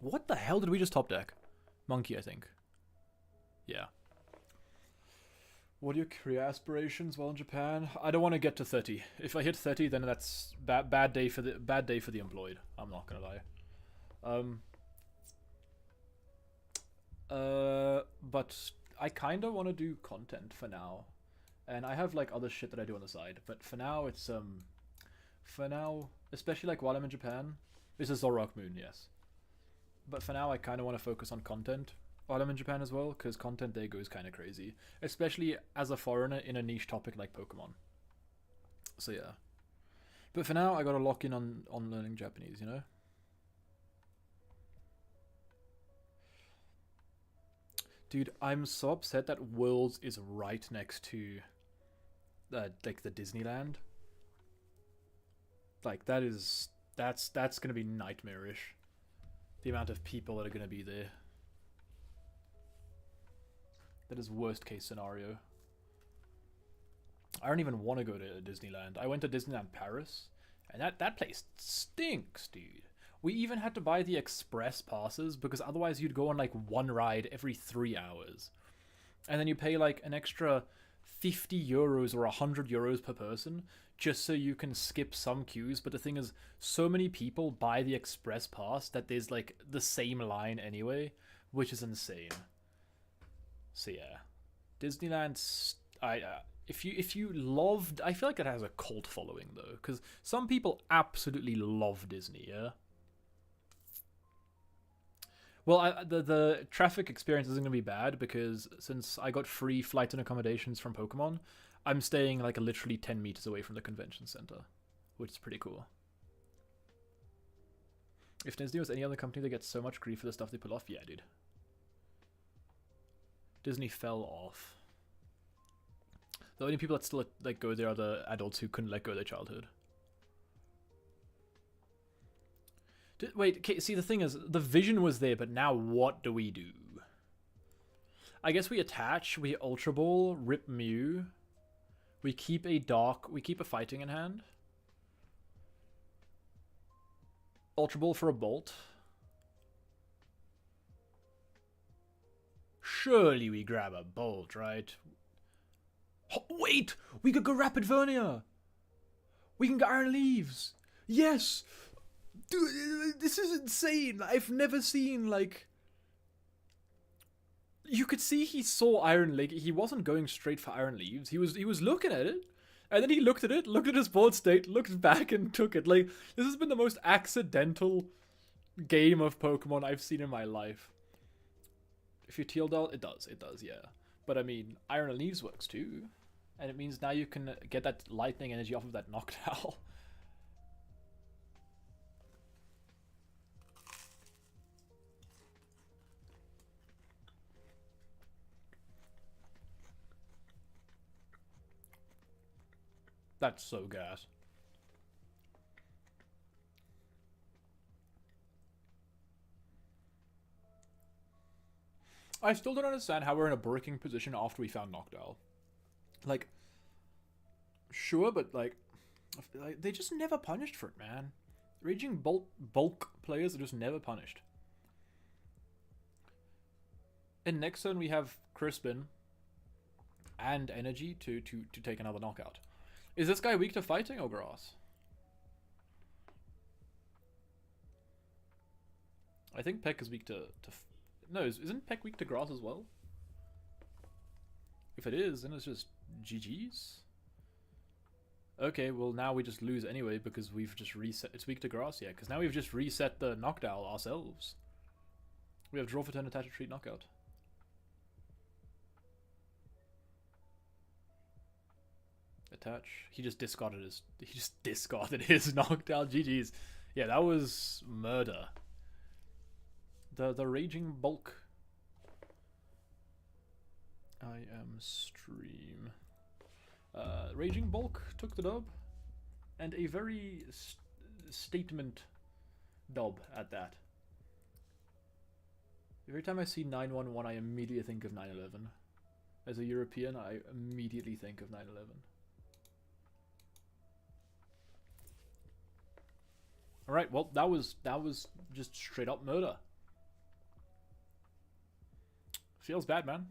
What the hell did we just top deck? Monkey, I think. Yeah. What are your career aspirations while in Japan? I don't want to get to 30. If I hit 30, then that's bad day for the employed. I'm not gonna lie. But I kind of want to do content for now, and I have like other shit that I do on the side. But for now, it's especially like while I'm in Japan, this is Zorok Moon, yes. But for now, I kind of want to focus on content while I'm in Japan as well, because content there goes kind of crazy, especially as a foreigner in a niche topic like Pokemon. So yeah. But for now, I gotta lock in on learning Japanese, you know? Dude, I'm so upset that Worlds is right next to like the Disneyland. Like that's gonna be nightmarish. The amount of people that are gonna be there. That is worst case scenario. I don't even want to go to Disneyland. I went to Disneyland Paris, and that place stinks, dude. We even had to buy the express passes because otherwise you'd go on like one ride every 3 hours. And then you pay like an extra 50 euros or 100 euros per person just so you can skip some queues. But the thing is, so many people buy the express pass that there's like the same line anyway, which is insane. So yeah, Disneyland. If you loved, I feel like it has a cult following though, because some people absolutely love Disney. Yeah. Well, the traffic experience isn't going to be bad because since I got free flights and accommodations from Pokemon, I'm staying like literally 10 meters away from the convention center, which is pretty cool. If Disney was any other company that gets so much grief for the stuff they pull off, yeah, dude. Disney fell off. The only people that still like go there are the adults who couldn't let go of their childhood. Wait, okay, see the thing is, the vision was there, but now what do we do? I guess we attach, we Ultra Ball, rip Mew. We keep a fighting in hand. Ultra Ball for a Bolt. Surely we grab a Bolt, right? Oh, wait! We could go Rapid Vernia! We can go Iron Leaves! Yes! Dude, this is insane! I've never seen, like... You could see he saw Iron League. He wasn't going straight for Iron Leaves. He was looking at it. And then he looked at it, looked at his board state, looked back and took it. Like, this has been the most accidental game of Pokemon I've seen in my life. If you teal doll, it does, yeah. But I mean, Iron Leaves works too. And it means now you can get that lightning energy off of that Noctowl. That's so gas. I still don't understand how we're in a breaking position after we found Noctowl. Like, sure, but like they just never punished for it, man. Raging bulk players are just never punished. And next turn we have Crispin and energy to take another knockout. Is this guy weak to fighting or grass? I think Peck is weak to no, isn't Peck weak to grass as well? If it is, then it's just GG's. Okay, well now we just lose anyway because we've just reset. It's weak to grass, yeah, because now we've just reset the Noctowl ourselves. We have draw for turn, attach, retreat, knockout. Attach. He just discarded his. He just discarded his Noctowl. GG's. Yeah, that was murder. The raging bulk. I am stream. Raging bulk took the dub, and a very statement dub at that. Every time I see 911, I immediately think of 9/11. As a European, I immediately think of 9/11. All right, well that was just straight up murder. Feels bad, man.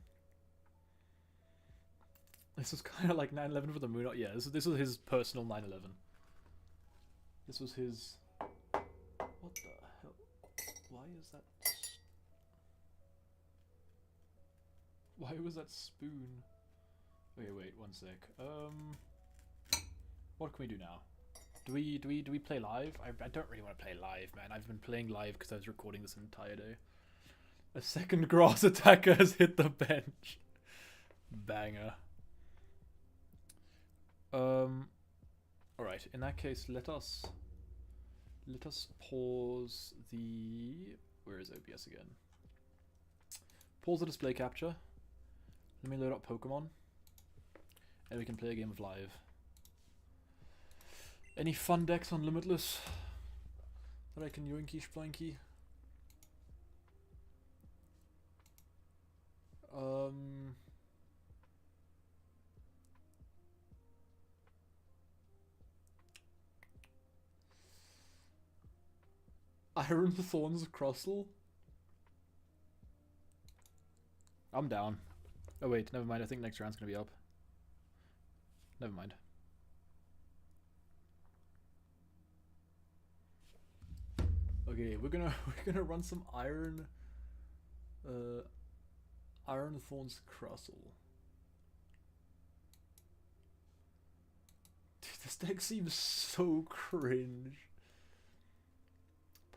This was kind of like 9/11 for the moon. Yeah, this was his personal 9/11. This was his. What the hell? Why is that? Why was that spoon? Okay, wait one sec. What can we do now? Do we play live? I don't really want to play live, man. I've been playing live because I was recording this entire day. A second grass attacker has hit the bench. Banger. Alright, in that case, let us pause the... Where is OBS again? Pause the display capture. Let me load up Pokemon. And we can play a game of live. Any fun decks on Limitless that I can yoinky sploinky? Iron Thorns Crossel? I'm down. Oh wait, never mind. I think next round's gonna be up. Never mind. Okay, we're gonna run some Iron Thorns Crossel. Dude, this deck seems so cringe.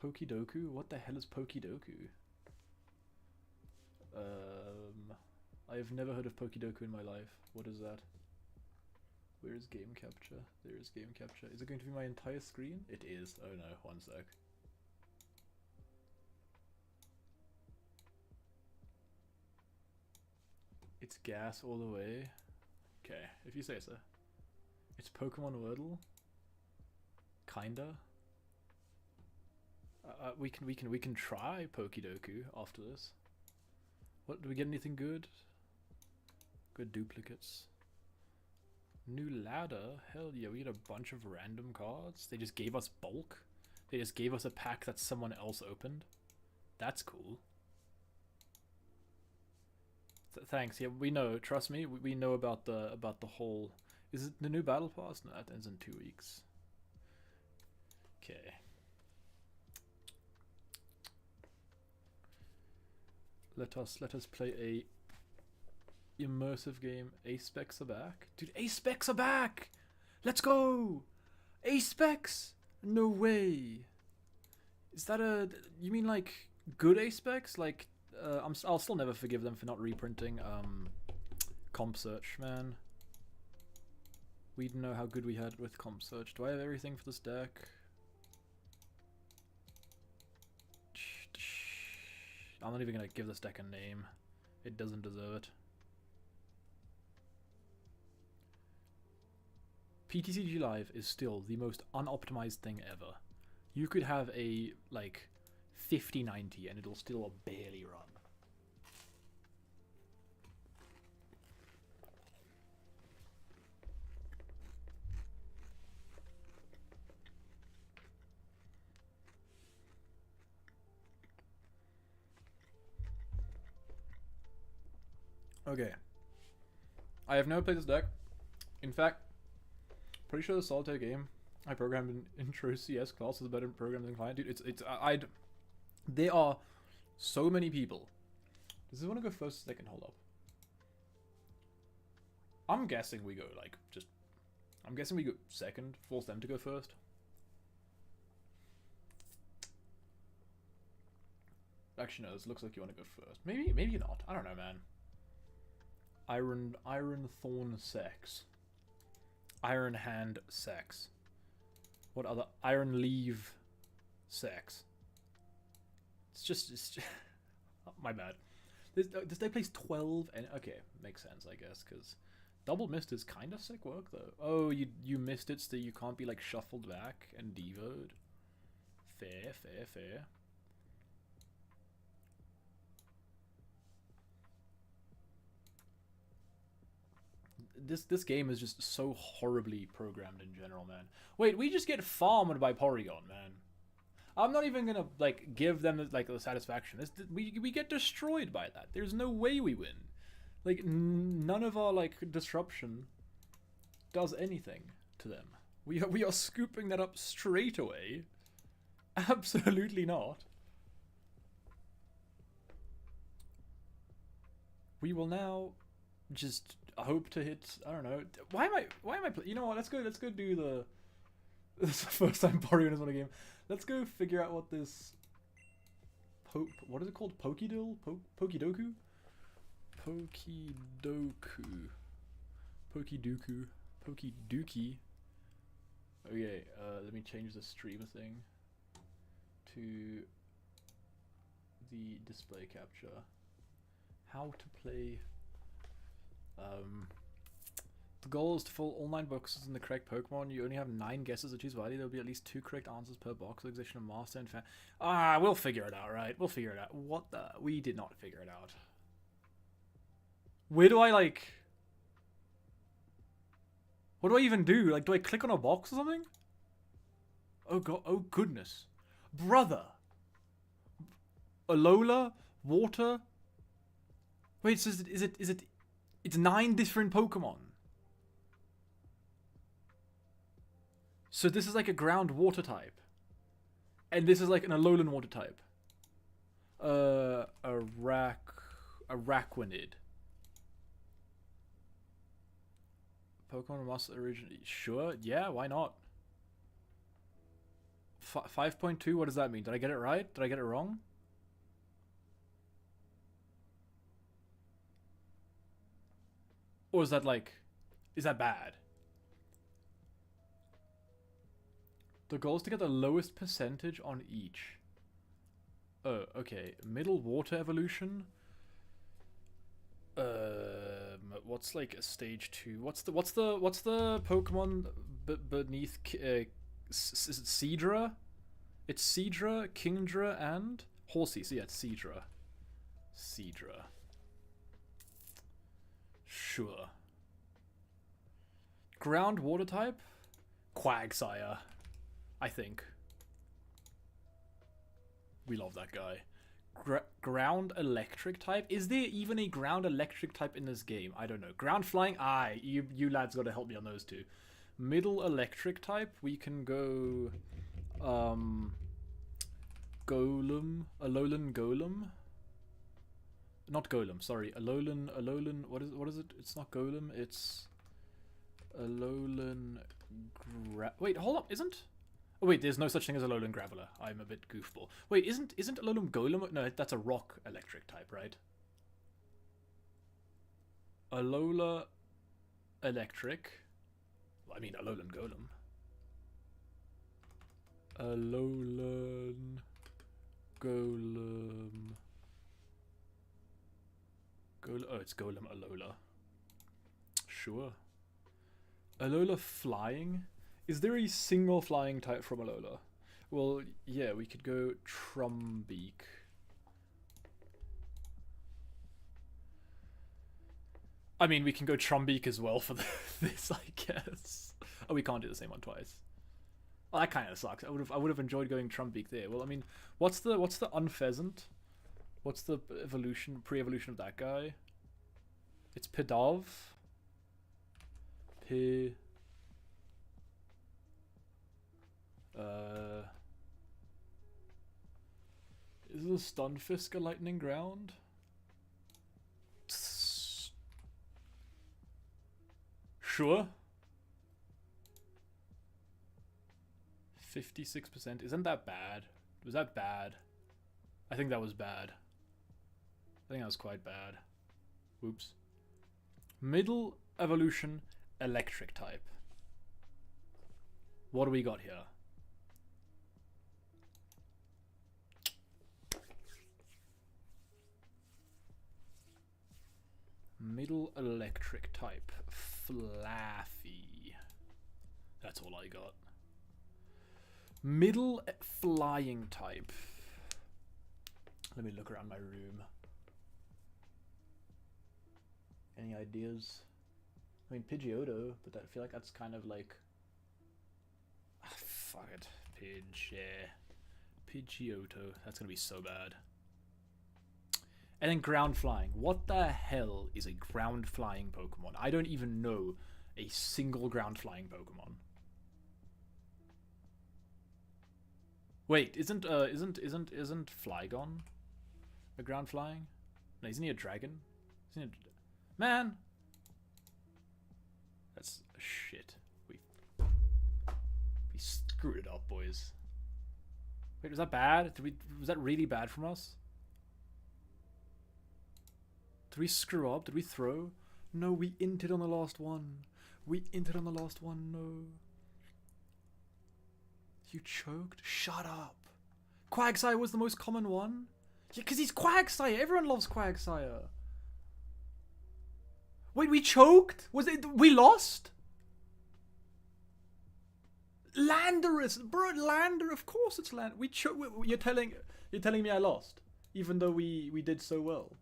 Pokidoku? What the hell is Pokidoku? I have never heard of Pokidoku in my life. What is that? Where is game capture? There is game capture. Is it going to be my entire screen? It is. Oh no, one sec. It's gas all the way. Okay, if you say so. It's Pokemon Wordle. Kinda. We can try Pokidoku after this. What, do we get anything good? Good duplicates. New ladder? Hell yeah, we get a bunch of random cards. They just gave us bulk. They just gave us a pack that someone else opened. That's cool. Thanks. Yeah, we know. Trust me, we know about the whole. Is it the new battle pass? No, that ends in 2 weeks. Okay. Let us play a immersive game. A-Specs are back. Dude, A-Specs are back! Let's go! A-Specs! No way! Is that a... You mean like good A-Specs? Like, I'll still never forgive them for not reprinting Comp Search, man. We didn't know how good we had with comp search. Do I have everything for this deck? I'm not even gonna give this deck a name. It doesn't deserve it. PTCG Live is still the most unoptimized thing ever. You could have a, like, 50-90 and it'll still barely run. Okay. I have never played this deck. In fact, pretty sure the solitaire game I programmed in intro CS class is a better program than client. Dude, there are so many people. Does this want to go first or second? Hold up. I'm guessing we go, like, I'm guessing we go second, force them to go first. Actually, no, this looks like you want to go first. Maybe not. I don't know, man. Iron Thorn Sex. Iron Hand Sex. What other? Iron Leaf Sex. It's just my bad. This deck plays 12 and okay, makes sense I guess, because double mist is kind of sick work though. Oh, you missed it, so you can't be like shuffled back and devoed. Fair. This game is just so horribly programmed in general, man. Wait, we just get farmed by Porygon, man. I'm not even gonna like give them like the satisfaction. We get destroyed by that. There's no way we win. Like none of our like disruption does anything to them. We are scooping that up straight away. Absolutely not. We will now just hope to hit. I don't know. Why am I? You know what? Let's go do the. This is the first time Porygon has won a game. Let's go figure out what this. What is it called? Pokidoku? Pokidoku. Pokiduki. Okay. Let me change the streamer thing to the display capture. How to play. The goal is to fill all 9 boxes in the correct Pokemon. You only have 9 guesses to choose value. There will be at least 2 correct answers per box. Exhibition of Master and Fan. We'll figure it out, right? We'll figure it out. What the? We did not figure it out. Where do I, like... What do I even do? Like, do I click on a box or something? Oh, God. Oh, goodness. Brother. Alola? Water? Wait, so is it... It's 9 different Pokemon. So this is like a ground water type. And this is like an Alolan water type. A Araquanid. Pokemon must originally... Sure, yeah, why not? 5.2, what does that mean? Did I get it right? Did I get it wrong? Or is that like... Is that bad? The goal is to get the lowest percentage on each. Oh, okay. Middle water evolution. What's like a stage 2? What's the Pokemon beneath? Is it Seadra? It's Seadra, Kingdra, and Horsey. So yeah, it's Seadra. Seadra. Sure. Ground water type? Quagsire. I think. We love that guy. Ground electric type? Is there even a ground electric type in this game? I don't know. Ground flying? You lads gotta help me on those two. Middle electric type? We can go... Golem? Alolan Golem? Not Golem, sorry. Alolan, what is it? It's not Golem, it's... Alolan... Wait, hold up, isn't... Oh wait, there's no such thing as Alolan Graveler. I'm a bit goofball. Wait, isn't Alolan Golem... No, that's a rock electric type, right? Alola Electric. I mean, Alolan Golem. Alolan Golem. Oh, it's Golem Alola. Sure. Alola flying? Is there a single flying type from Alola? Well, yeah, we could go Trumbeak. I mean, we can go Trumbeak as well for this, I guess. Oh, we can't do the same one twice. Oh, that kind of sucks. I would have enjoyed going Trumbeak there. Well, I mean, what's the Unpheasant? What's the pre-evolution of that guy? It's Pidove. Is the Stunfisk a lightning ground? Sure. 56%. Isn't that bad? Was that bad? I think that was bad. I think that was quite bad. Whoops. Middle evolution electric type. What do we got here? Middle electric type. Flaffy. That's all I got. Middle flying type. Let me look around my room. Any ideas? I mean, Pidgeotto, but I feel like that's kind of like... fuck it. Pidgeotto. That's gonna be so bad. And then ground flying. What the hell is a ground flying Pokemon? I don't even know a single ground flying Pokemon. Wait, isn't Flygon a ground flying? No, isn't he a dragon? Isn't he man! That's shit. We screwed it up, boys. Wait, was that bad? Was that really bad from us? Did we screw up? Did we throw? No, we inted on the last one. We inted on the last one, no. You choked? Shut up. Quagsire was the most common one? Yeah, because he's Quagsire. Everyone loves Quagsire. Wait, we choked? Was it? We lost? Landorus, bro, Lander. Of course it's Lander. We choked. You're telling me I lost, even though we did so well.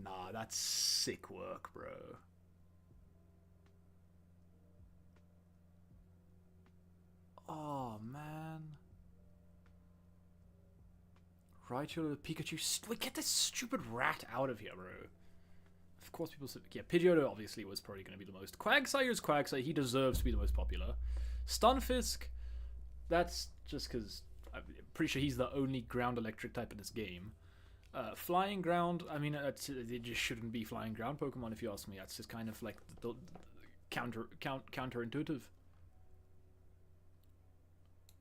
Nah, that's sick work, bro. Oh man. Right, you're the Pikachu. Wait, get this stupid rat out of here, bro. Of course, people said, yeah, Pidgeotto obviously was probably going to be the most. Quagsire's Quagsire. He deserves to be the most popular. Stunfisk, that's just because I'm pretty sure he's the only ground electric type in this game. Flying ground, I mean, it just shouldn't be flying ground Pokemon if you ask me. That's just kind of like the counterintuitive.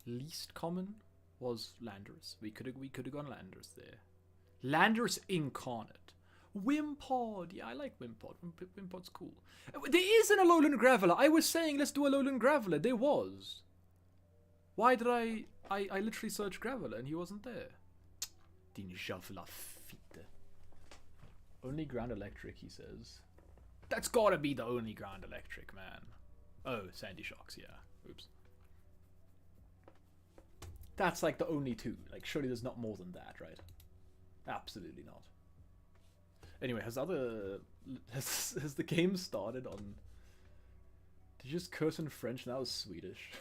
Least common was Landorus. We could have gone Landorus there. Landorus incarnate. Wimpod. Yeah, I like Wimpod. Wimpod's cool. There is an Alolan Graveler. I was saying let's do Alolan Graveler. There was. Why did I literally searched Graveler and he wasn't there? Din jävla fitte. Only ground electric, he says. That's gotta be the only ground electric, man. Oh, Sandy Shocks, yeah. Oops. That's like the only two. Like, surely there's not more than that, right? Absolutely not. Anyway, has the game started on... Did you just curse in French? That was Swedish.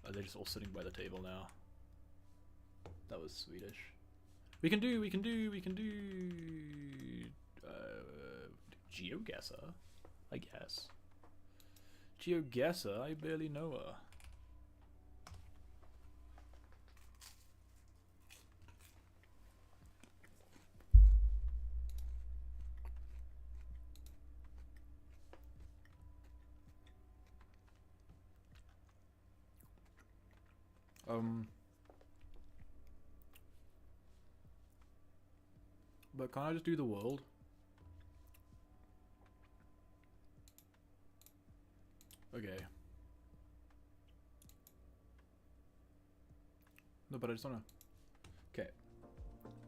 Oh, they're just all sitting by the table now. That was Swedish. We can do GeoGuessr, I guess. GeoGuessr, I barely know her. But can't I just do the world? Okay. No, but I just wanna... Okay.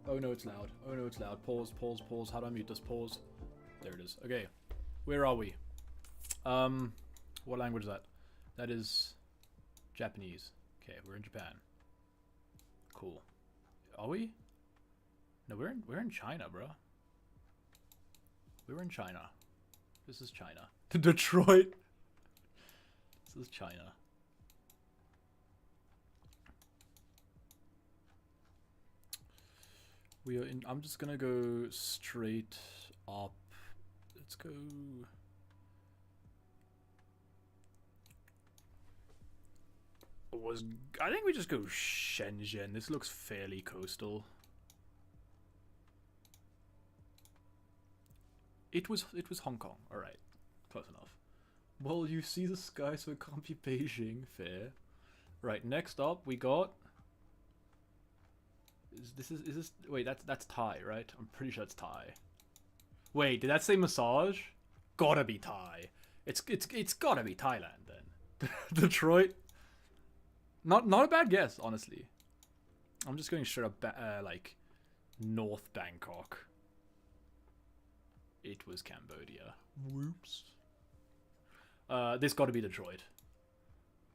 Oh no, it's loud. Oh no, it's loud. Pause, pause, pause. How do I mute this? Pause. There it is. Okay. Where are we? What language is that? That is Japanese. Okay, we're in Japan. Cool. Are we? No, we're in China, bro. We're in China. This is China. Detroit. This is China. We are in. I'm just gonna go straight up. Let's go. I think we just go Shenzhen. This looks fairly coastal. It was Hong Kong. All right, close enough. Well, you see the sky, so it can't be Beijing. Fair. Right. Next up, we got. Is this? Wait, that's Thai, right? I'm pretty sure it's Thai. Wait, did that say massage? Gotta be Thai. It's gotta be Thailand then. Detroit. Not a bad guess, honestly. I'm just going straight up, like, North Bangkok. It was Cambodia. Whoops. This got to be Detroit.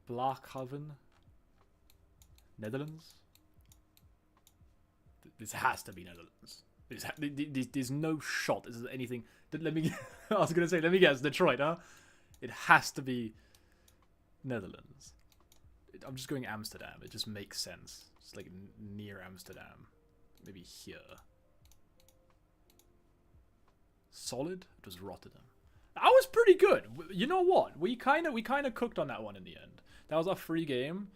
Blackhaven. Netherlands. This has to be Netherlands. There's no shot. This is anything. Let me. I was gonna say, let me guess. Detroit, huh? It has to be Netherlands. I'm just going Amsterdam. It just makes sense. It's like near Amsterdam. Maybe here. Solid? It was Rotterdam. That was pretty good. You know what? We kind of cooked on that one in the end. That was our free game.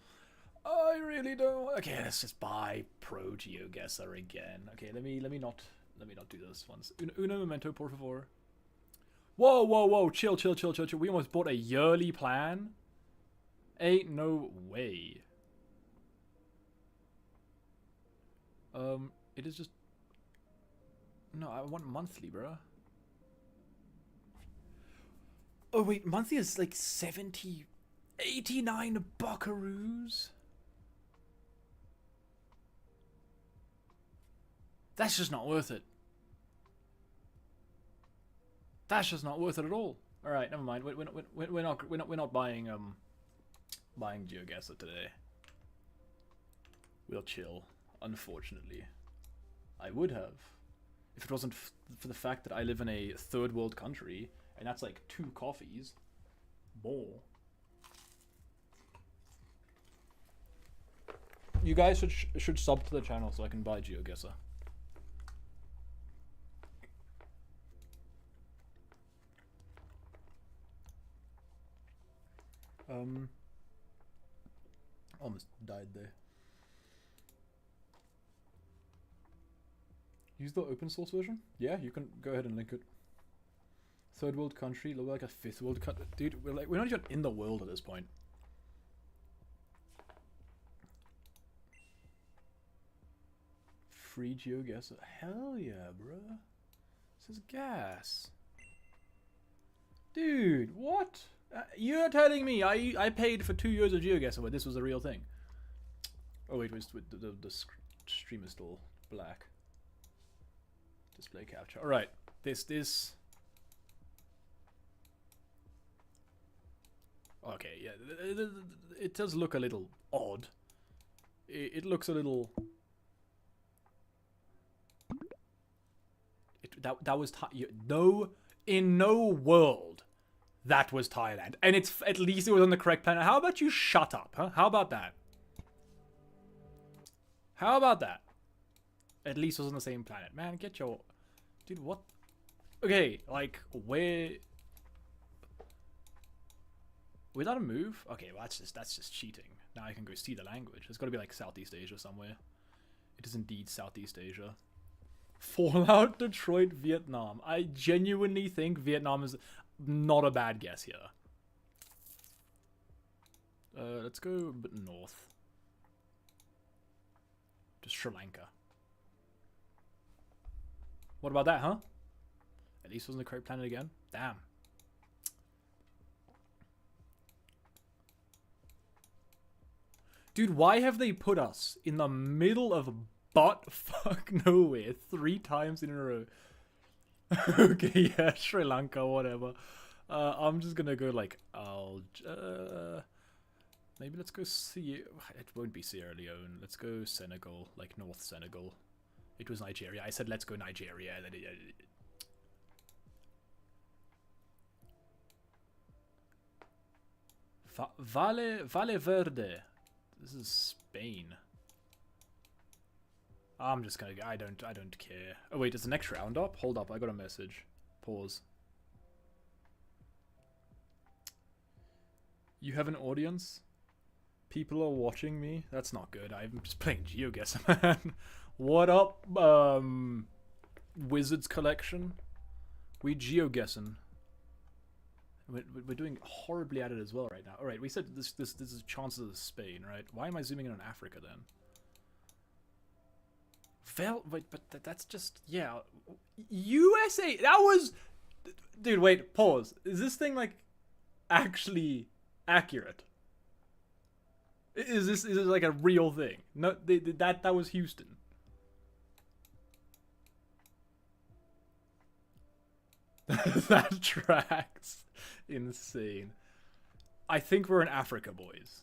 I really don't. Okay, let's just buy Pro GeoGuessr again. Okay, let me not do this once. Uno momento, por favor. Whoa. Chill. We almost bought a yearly plan. Ain't no way. It is just... No, I want monthly, bruh. Oh, wait, monthly is like 89 buckaroos? That's just not worth it. That's just not worth it at all. All right, never mind. We're not buying GeoGuessr today. We'll chill. Unfortunately, I would have if it wasn't for the fact that I live in a third world country, and that's like 2 coffees more. You guys should sub to the channel so I can buy GeoGuessr. Almost died there. Use the open source version? Yeah, you can go ahead and link it. Third world country, look like a 5th world country. Dude, we're not even in the world at this point. Free GeoGuessr. Hell yeah, bruh. This is gas. Dude, what? You're telling me I paid for 2 years of GeoGuessr where this was a real thing. Oh wait, the stream is still black. Display capture. All right, this. Okay, yeah, it does look a little odd. It looks a little. That was no, in no world. That was Thailand, and it's at least it was on the correct planet. How about you shut up, huh? How about that? How about that? At least it was on the same planet, man. Get your, dude. What? Okay, like where? Without a move? Okay, well that's just cheating. Now I can go see the language. It's got to be like Southeast Asia somewhere. It is indeed Southeast Asia. Fallout, Detroit, Vietnam. I genuinely think Vietnam is not a bad guess here. Let's go a bit north. To Sri Lanka. What about that, huh? At least it wasn't the correct planet again. Damn. Dude, why have they put us in the middle of butt fuck nowhere 3 times in a row? Okay, yeah, Sri Lanka, whatever. I'm just gonna go like maybe let's go see. It won't be Sierra Leone. Let's go Senegal, like North Senegal. It was Nigeria. I said let's go Nigeria. Valle Verde. This is Spain. I'm just gonna. I don't care. Oh wait, is the next round up? Hold up, I got a message. Pause. You have an audience? People are watching me? That's not good. I'm just playing GeoGuessr, man. What up, Wizards Collection? We GeoGuessing. We're doing horribly at it as well right now. Alright, we said this is chances of Spain, right? Why am I zooming in on Africa then? Wait, but that's just, yeah. USA, that was... Dude, wait, pause. Is this thing, like, actually accurate? Is this like a real thing? No, that was Houston. That tracks. Insane. I think we're in Africa, boys.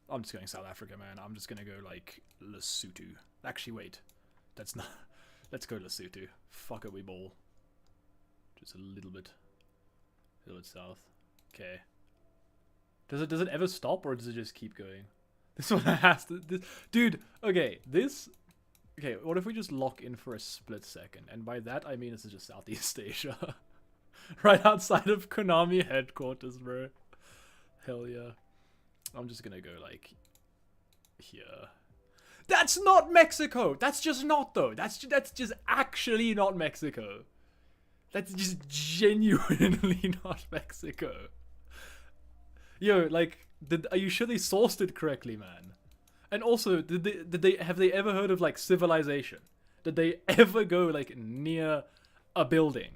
I'm just going South Africa, man. I'm just gonna go like Lesotho. Actually, wait. That's not. Let's go Lesotho. Fuck it, we ball. Just a little bit south. Okay. Does it ever stop or does it just keep going? This one has to. Dude. Okay. Okay. What if we just lock in for a split second? And by that I mean this is just Southeast Asia, right outside of Konami headquarters, bro. Hell yeah. I'm just gonna go like here. That's not Mexico. That's just not though. That's just actually not Mexico. That's just genuinely not Mexico. Yo, like, are you sure they sourced it correctly, man? And also, have they ever heard of like civilization? Did they ever go like near a building?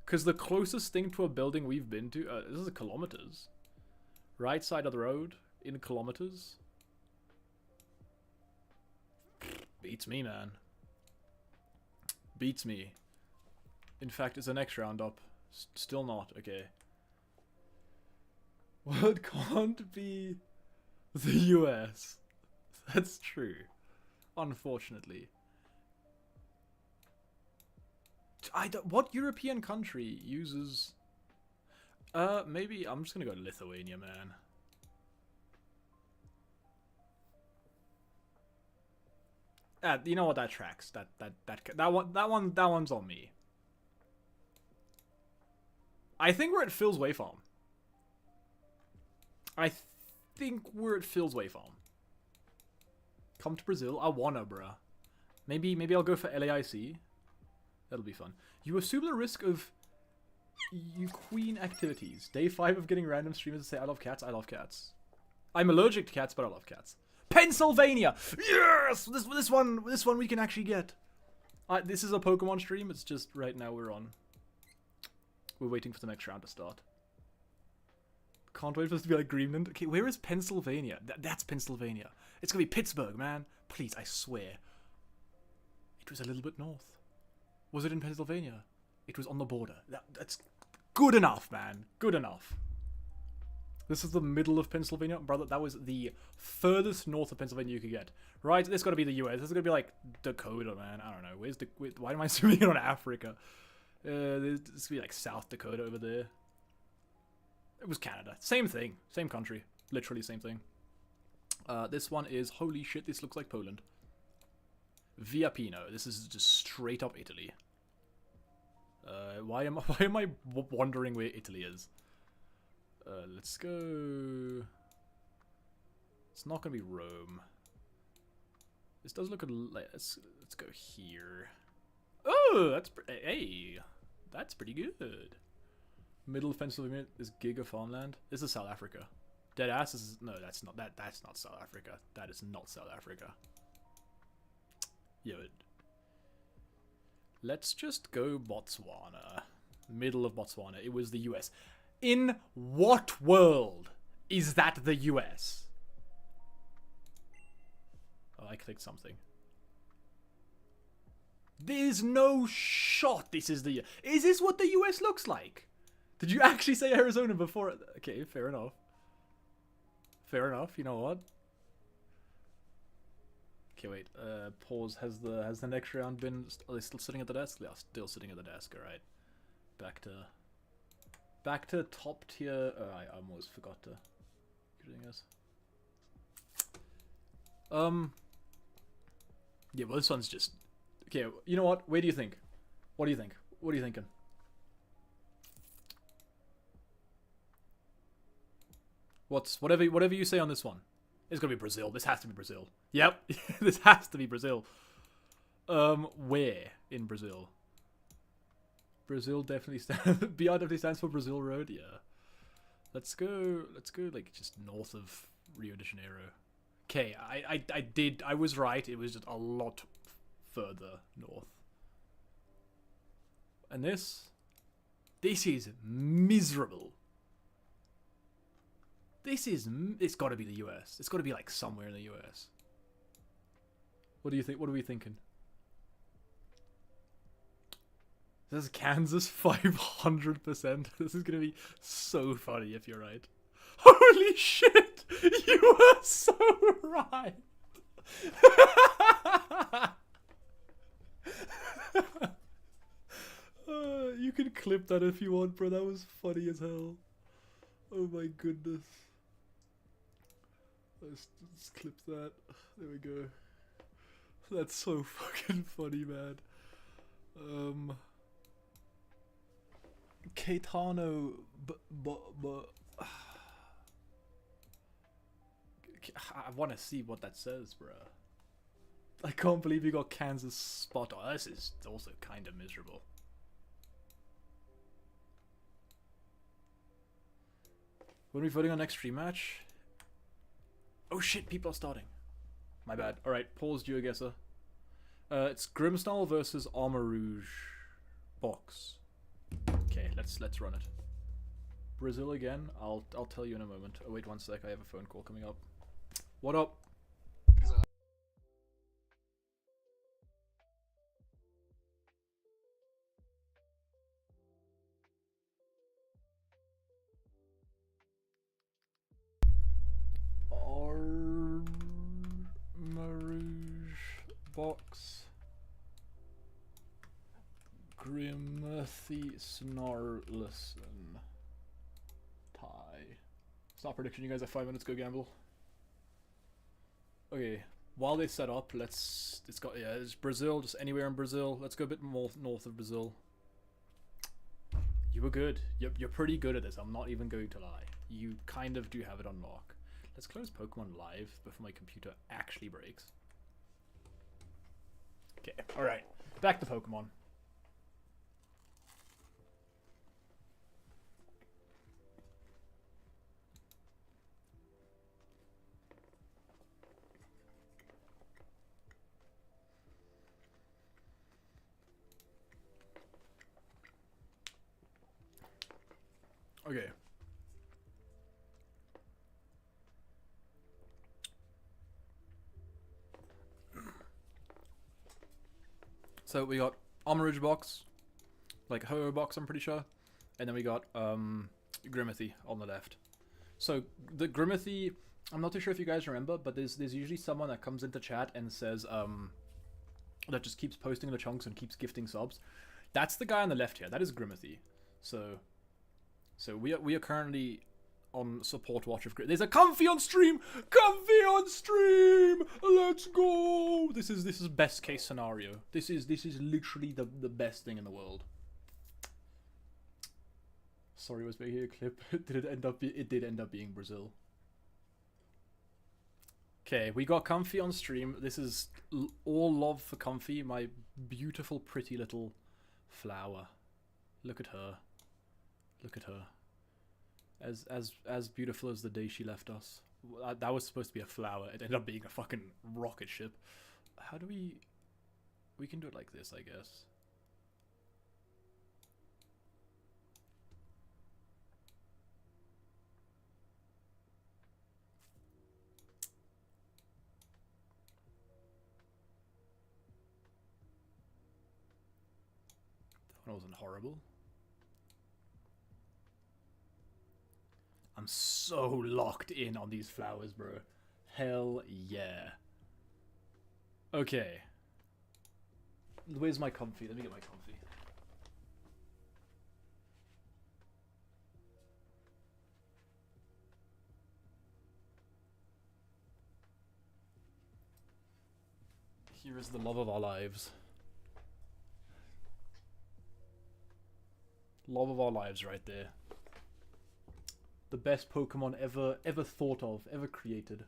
Because the closest thing to a building we've been to, this is kilometers. Right side of the road. In kilometers. Beats me, man. Beats me. In fact, it's the next round up. Still not. Okay. Well, it can't be the US. That's true. Unfortunately. What European country uses... maybe... I'm just gonna go Lithuania, man. You know what? That tracks. That one's on me. I think we're at Phil's Way Farm. I think we're at Phil's Way Farm. Come to Brazil. I wanna, bruh. Maybe I'll go for LAIC. That'll be fun. You assume the risk of queen activities. Day 5 of getting random streamers to say I love cats. I love cats. I'm allergic to cats, but I love cats. Pennsylvania! Yes! This one we can actually get. This is a Pokemon stream. It's just right now we're waiting for the next round to start. Can't wait for this to be like Greenland. Okay, where is Pennsylvania? That's Pennsylvania. It's gonna be Pittsburgh, man. Please, I swear. It was a little bit north. Was it in Pennsylvania? It was on the border. That's good enough, man. Good enough. This is the middle of Pennsylvania. Brother, that was the furthest north of Pennsylvania you could get. Right, this gotta be the US. This is gonna be like Dakota, man. I don't know. Why am I zooming in on Africa? This would be like South Dakota over there. It was Canada. Same thing. Same country. Literally same thing. This one is... Holy shit, this looks like Poland. Via Pino. This is just straight up Italy. Why am I wondering where Italy is? Let's go... It's not gonna be Rome. This does look like... Let's go here. Oh, that's... Hey! That's pretty good. Middle of Pennsylvania is Giga Farmland. This is South Africa. Deadass is... No, that's not South Africa. That is not South Africa. Yo. Let's just go Botswana. Middle of Botswana. It was the US. In what world Is that the US? Oh, I clicked something. There's no shot this is the... Is this what the US looks like? Did you actually say Arizona before? Okay, fair enough. Fair enough, you know what? Okay, wait. Pause. Has the next round been... Are they still sitting at the desk? They are still sitting at the desk, alright. Back to top tier... I almost forgot to... Yeah, well, this one's just... Okay, you know what? Where do you think? What do you think? What are you thinking? Whatever you say on this one? It's gonna be Brazil. This has to be Brazil. Yep, this has to be Brazil. Where in Brazil? Brazil definitely stands. BR definitely stands for Brazil Road. Yeah. Let's go like just north of Rio de Janeiro. Okay, I was right. It was just a lot further north. And this is miserable. It's got to be the US. It's got to be like somewhere in the US. What do you think? What are we thinking? This is Kansas 500%. This is going to be so funny if you're right. Holy shit! You were so right! You can clip that if you want, bro. That was funny as hell. Oh my goodness. Let's clip that. There we go. That's so fucking funny, man. Caetano, I want to see what that says, bruh. I can't believe you got Kansas spot on. This is also kind of miserable. When are we voting on next stream match? Oh shit, people are starting. My bad. Alright, pause, GeoGuessr. It's Grimsnarl versus Armor Rouge box. Okay, let's run it. Brazil again. I'll tell you in a moment. Oh wait, one sec. I have a phone call coming up. What up? Box. Grimothy Snarlison. Tie. Stop prediction, you guys have 5 minutes, go gamble. Okay, while they set up, it's Brazil, just anywhere in Brazil. Let's go a bit more north of Brazil. You were good. You're pretty good at this, I'm not even going to lie. You kind of do have it on lock. Let's close Pokemon Live before my computer actually breaks. Okay, alright. Back to Pokemon. Okay. So we got Armor Rouge box, like Ho-Oh box, I'm pretty sure, and then we got Grimothy on the left. So the Grimothy, I'm not too sure if you guys remember, but there's usually someone that comes into chat and says that just keeps posting the chunks and keeps gifting subs. That's the guy on the left here. That is Grimothy. So we are currently on support watch of... There's a Comfy on stream! Comfy on stream! Let's go! This is best case scenario. This is literally the best thing in the world. Sorry, was making a clip. It did end up being Brazil. Okay, we got Comfy on stream. This is all love for Comfy, my beautiful, pretty little flower. Look at her. Look at her. As beautiful as the day she left us. That was supposed to be a flower. It ended up being a fucking rocket ship. How do we can do it like this, I guess. It wasn't horrible. I'm so locked in on these flowers, bro. Hell yeah. Okay. Where's my comfy? Let me get my comfy. Here is the love of our lives. Love of our lives right there. The best Pokemon ever thought of, ever created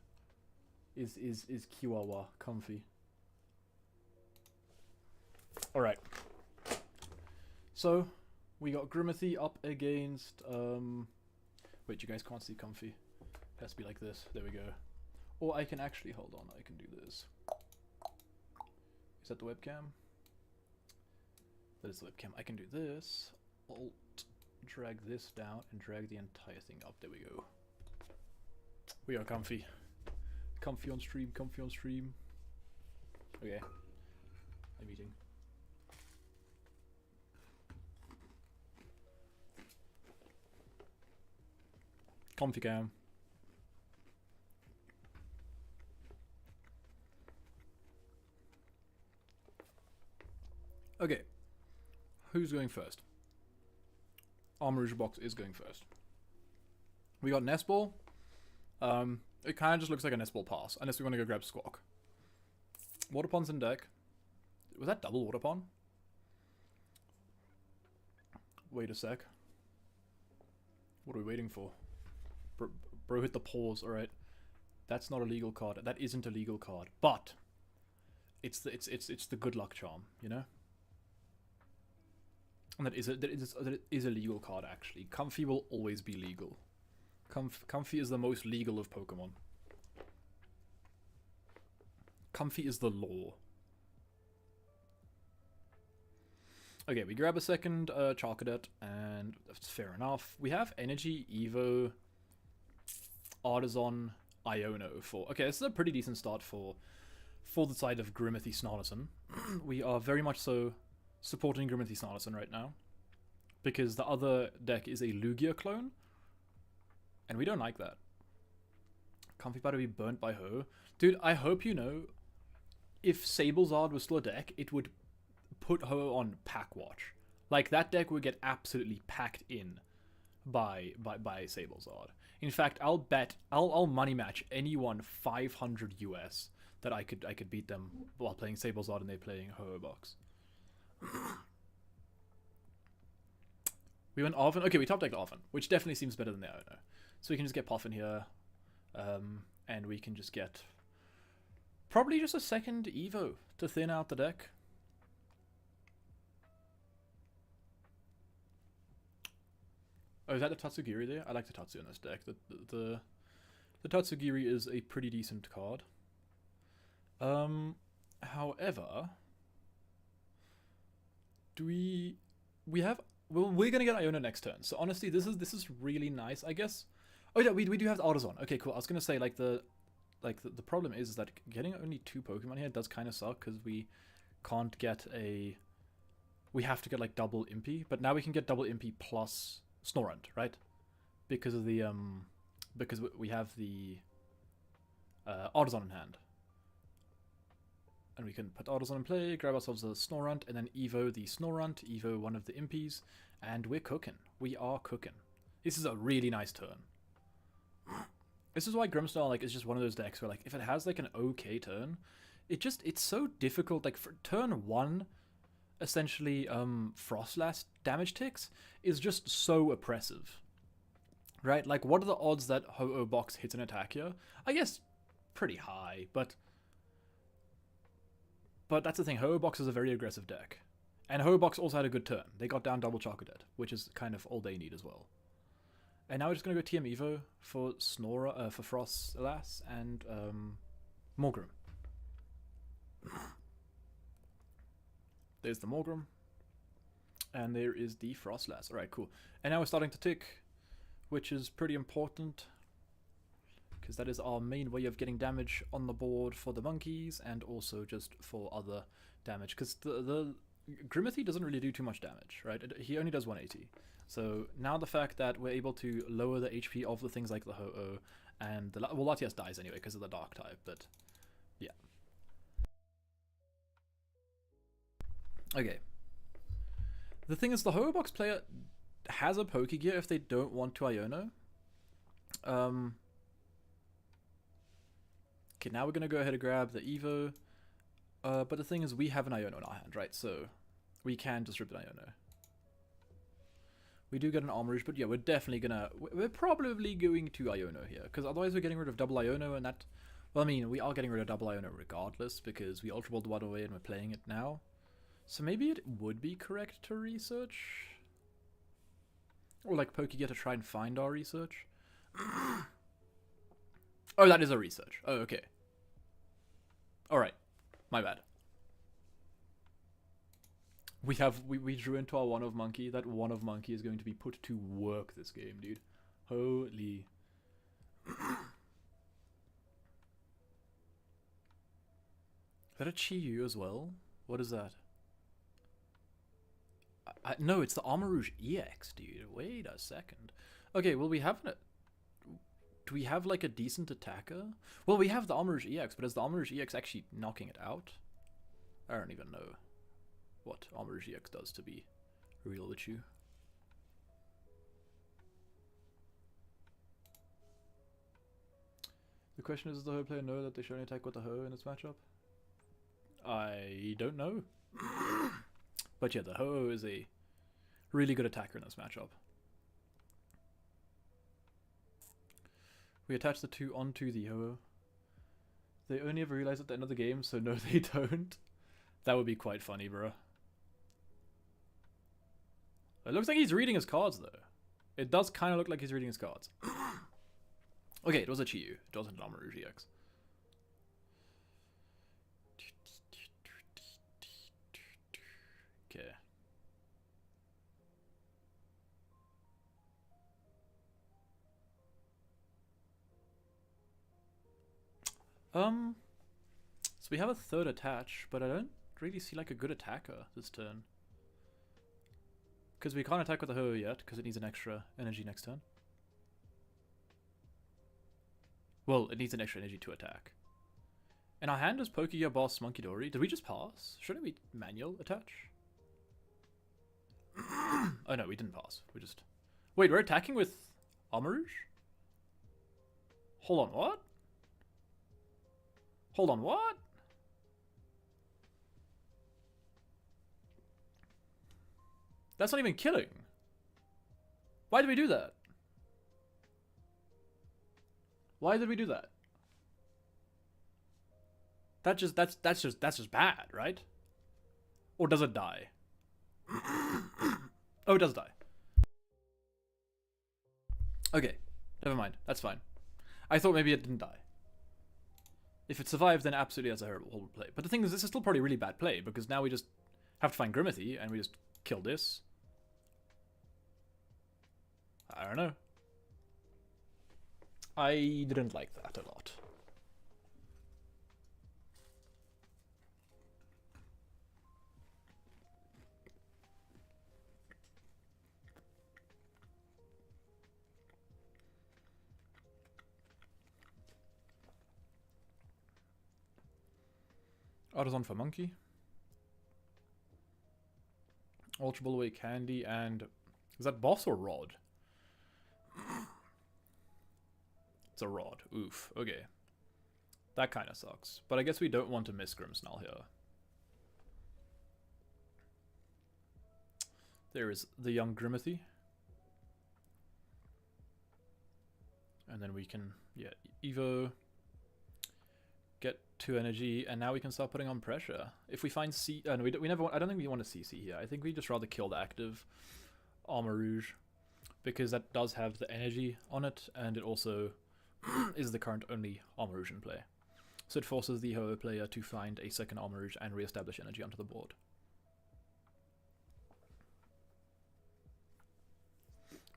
is Kiwawa, comfy. Alright. So, we got Grimmothy up against wait, you guys can't see comfy. It has to be like this. There we go. Or I can actually hold on, I can do this. Is that the webcam? That is the webcam. I can do this. Alt, drag this down, and drag the entire thing up. There we go. We are comfy. Comfy on stream, comfy on stream. Okay. I'm eating. Comfy cam. Okay. Who's going first? Armourouge box is going first. We got Nest Ball. It kind of just looks like a Nest Ball pass, unless we want to go grab Squawk. Waterpon's in deck. Was that double Waterpon? Wait a sec. What are we waiting for? Bro hit the pause, alright. That's not a legal card. That isn't a legal card. But it's the good luck charm, you know? And that is a legal card, actually. Comfy will always be legal. Comfy is the most legal of Pokemon. Comfy is the law. Okay, we grab a second Charcadet, and that's fair enough. We have Energy, Evo, Artisan, Iono for... Okay, this is a pretty decent start for the side of Grimmothy Snarlison. We are very much so supporting Grimmothy Snarlison right now, because the other deck is a Lugia clone, and we don't like that. Comfy about to be burnt by Ho. Dude, I hope you know, if Sablezard was still a deck, it would put Ho on Pack Watch. Like, that deck would get absolutely packed in by Sablezard. In fact, I'll money match anyone 500 US that I could beat them while playing Sablezard and they're playing Ho box. We went Arven. Okay, we top decked Arven, which definitely seems better than the Iono. So we can just get Puffin here, and we can just get probably just a second Evo to thin out the deck. Oh, is that the Tatsugiri there? I like the Tatsu in this deck. The Tatsugiri is a pretty decent card. However, we're gonna get Iona next turn. So honestly, this is really nice, I guess. Oh yeah, we do have the Artisan. Okay, cool. I was gonna say the problem is that getting only 2 Pokemon here does kind of suck, because we can't get a... We have to get like double Impy, but now we can get double Impy plus Snorunt, right? Because of the because we have the Artisan in hand. And we can put Artisan in play, grab ourselves a Snorunt, and then Evo the Snorunt, Evo one of the Impies, and we're cooking. We are cooking. This is a really nice turn. This is why Grimmsnarl is just one of those decks where if it has an okay turn, it's so difficult. Like for turn 1, essentially Frostlass damage ticks is just so oppressive. Right? Like, what are the odds that Ho-Oh box hits an attack here? I guess pretty high, but that's the thing, Ho-Oh box is a very aggressive deck. And Ho-Oh box also had a good turn. They got down double Charcadet, which is kind of all they need as well. And now we're just going to go TM Evo for for Frostlass and Morgrem. There's the Morgrem. And there is the Frostlass. Alright, cool. And now we're starting to tick, which is pretty important, because that is our main way of getting damage on the board for the monkeys, and also just for other damage. Because the Grimmothy doesn't really do too much damage, right? He only does 180. So now the fact that we're able to lower the HP of the things like the Ho-Oh and the... Well, Latias dies anyway because of the Dark type, but yeah. Okay. The thing is, the Ho-Oh box player has a Pokegear if they don't want to Iono. Okay, now we're going to go ahead and grab the Evo. But the thing is, we have an Iono in our hand, right? So we can disrupt an Iono. We do get an Armourouge, but yeah, we're definitely gonna... We're probably going to Iono here, because otherwise we're getting rid of double Iono, and that... Well, I mean, we are getting rid of double Iono regardless, because we Ultra Balled one away and we're playing it now. So maybe it would be correct to research? Or like Pokegear to try and find our research? Oh, that is a research. Oh, okay. Alright. My bad. We drew into our one of Monkey. That one of Monkey is going to be put to work this game, dude. Holy. Is that a Chi-Yu as well? What is that? No, it's the Armourouge EX, dude. Wait a second. Okay, well, we have an... Do we have, like, a decent attacker? Well, we have the Armourouge EX, but is the Armourouge EX actually knocking it out? I don't even know what Armourouge EX does, to be real with you. The question is, does the Ho player know that they should only attack with the Ho in this matchup? I don't know. But yeah, the Ho is a really good attacker in this matchup. We attach the two onto the Ho. They only ever realize at the end of the game, so no, they don't. That would be quite funny, bro. It looks like he's reading his cards, though. It does kind of look like he's reading his cards. Okay, it was a Chi-Yu. It wasn't an Armourouge EX. Okay. So we have a third attach, but I don't really see like a good attacker this turn. Because we can't attack with the Ho yet, because it needs an extra energy next turn. Well, it needs an extra energy to attack. In our hand is Pokegear, Boss, Monkey Dory. Did we just pass? Shouldn't we manual attach? Oh no, we didn't pass. We just... Wait, we're attacking with Armourouge? Hold on, what? Hold on, what? That's not even killing. Why did we do that? Why did we do that? That's just bad, right? Or does it die? Oh, it does die. Okay, never mind. That's fine. I thought maybe it didn't die. If it survived, then absolutely that's a horrible play. But the thing is, this is still probably really bad play, because now we just have to find Grimmothy, and we just kill this. I don't know. I didn't like that a lot. Artisan for Monkey. Ultra Ball away Candy, and... Is that Boss or Rod? It's a Rod. Oof. Okay. That kind of sucks. But I guess we don't want to miss Grimmsnarl here. There is the young Grimmothy. And then we can, yeah, Evo... Get 2 energy, and now we can start putting on pressure. If we find C... no, we never want... I don't think we want to CC here. I think we just rather kill the active Armourouge, because that does have the energy on it, and it also is the current only Armourouge in play. So it forces the Ho player to find a second Armourouge and re-establish energy onto the board.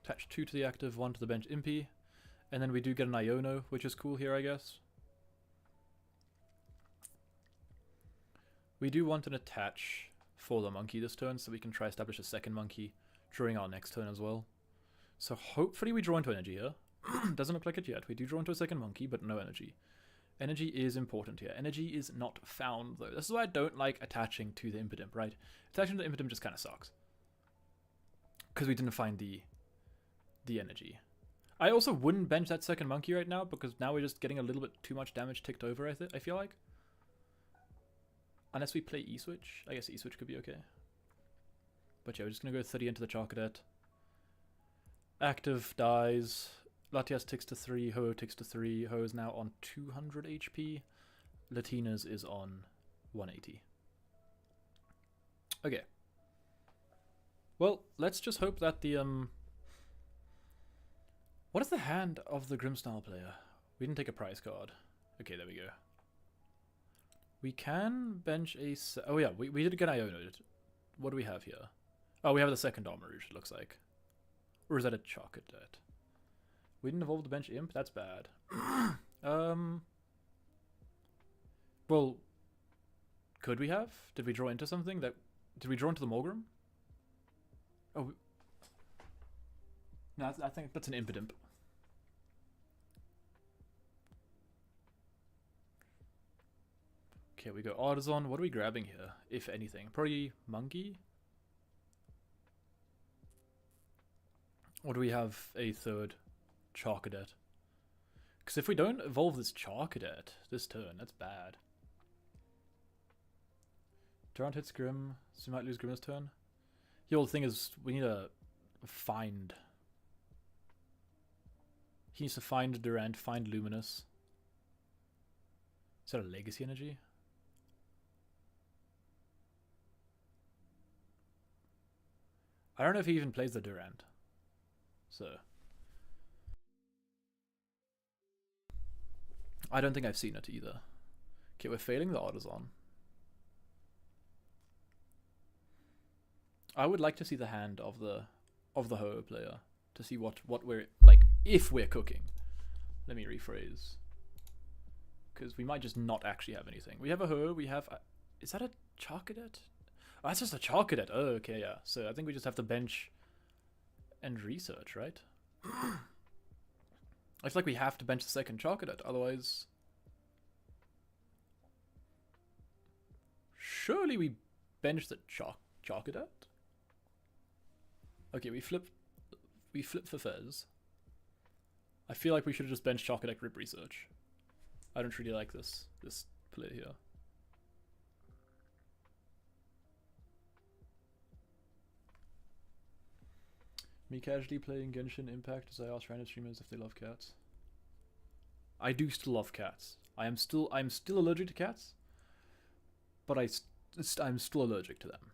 Attach 2 to the active, 1 to the bench Impy, and then we do get an Iono, which is cool here, I guess. We do want an attach for the monkey this turn, so we can try establish a second monkey during our next turn as well. So hopefully we draw into energy here. Doesn't look like it yet. We do draw into a second monkey, but no energy. Energy is important here. Energy is not found, though. This is why I don't like attaching to the Impidimp, right? Attaching to the Impidimp just kind of sucks. Because we didn't find the energy. I also wouldn't bench that second monkey right now, because now we're just getting a little bit too much damage ticked over, I feel like. Unless we play E-Switch. I guess E-Switch could be okay. But yeah, we're just going to go 30 into the Charcadet. Active dies. Latias ticks to 3. Ho ticks to 3. Ho is now on 200 HP. Latinas is on 180. Okay. Well, let's just hope that the... What is the hand of the Grimstyle player? We didn't take a prize card. Okay, there we go. We can bench a... Oh yeah, we did get Ionoed. What do we have here? Oh, we have the second Armourouge, it looks like. Or is that a Charcadet? We didn't evolve the bench Imp? That's bad. Well, could we have? Did we draw into something? Did we draw into the Morgrim? Oh. No, I think that's an Impidimp. Okay, we go Artisan. What are we grabbing here, if anything? Probably Monkey? Or do we have a third Charcadet? Because if we don't evolve this Charcadet this turn, that's bad. Durant hits Grim, so we might lose Grim this turn. The whole thing is, we need to find... He needs to find Durant, find Luminous. Is that a Legacy Energy? I don't know if he even plays the Durant. So... I don't think I've seen it either. Okay, we're failing the Artisan. I would like to see the hand of the Ho player to see what we're like if we're cooking. Let me rephrase, because we might just not actually have anything. We have a Ho. We have is that a Charcadet? Oh, that's just a Charcadet. Oh, okay, yeah. So I think we just have to bench and research, right? I feel like we have to bench the second Charcadet, otherwise... Surely we bench the Charcadet? Okay, we flip for Fez. I feel like we should have just benched Charcadet Rip Research. I don't really like this play here. Me casually playing Genshin Impact as I ask random streamers if they love cats. I do still love cats. I'm still allergic to cats, but I'm still allergic to them.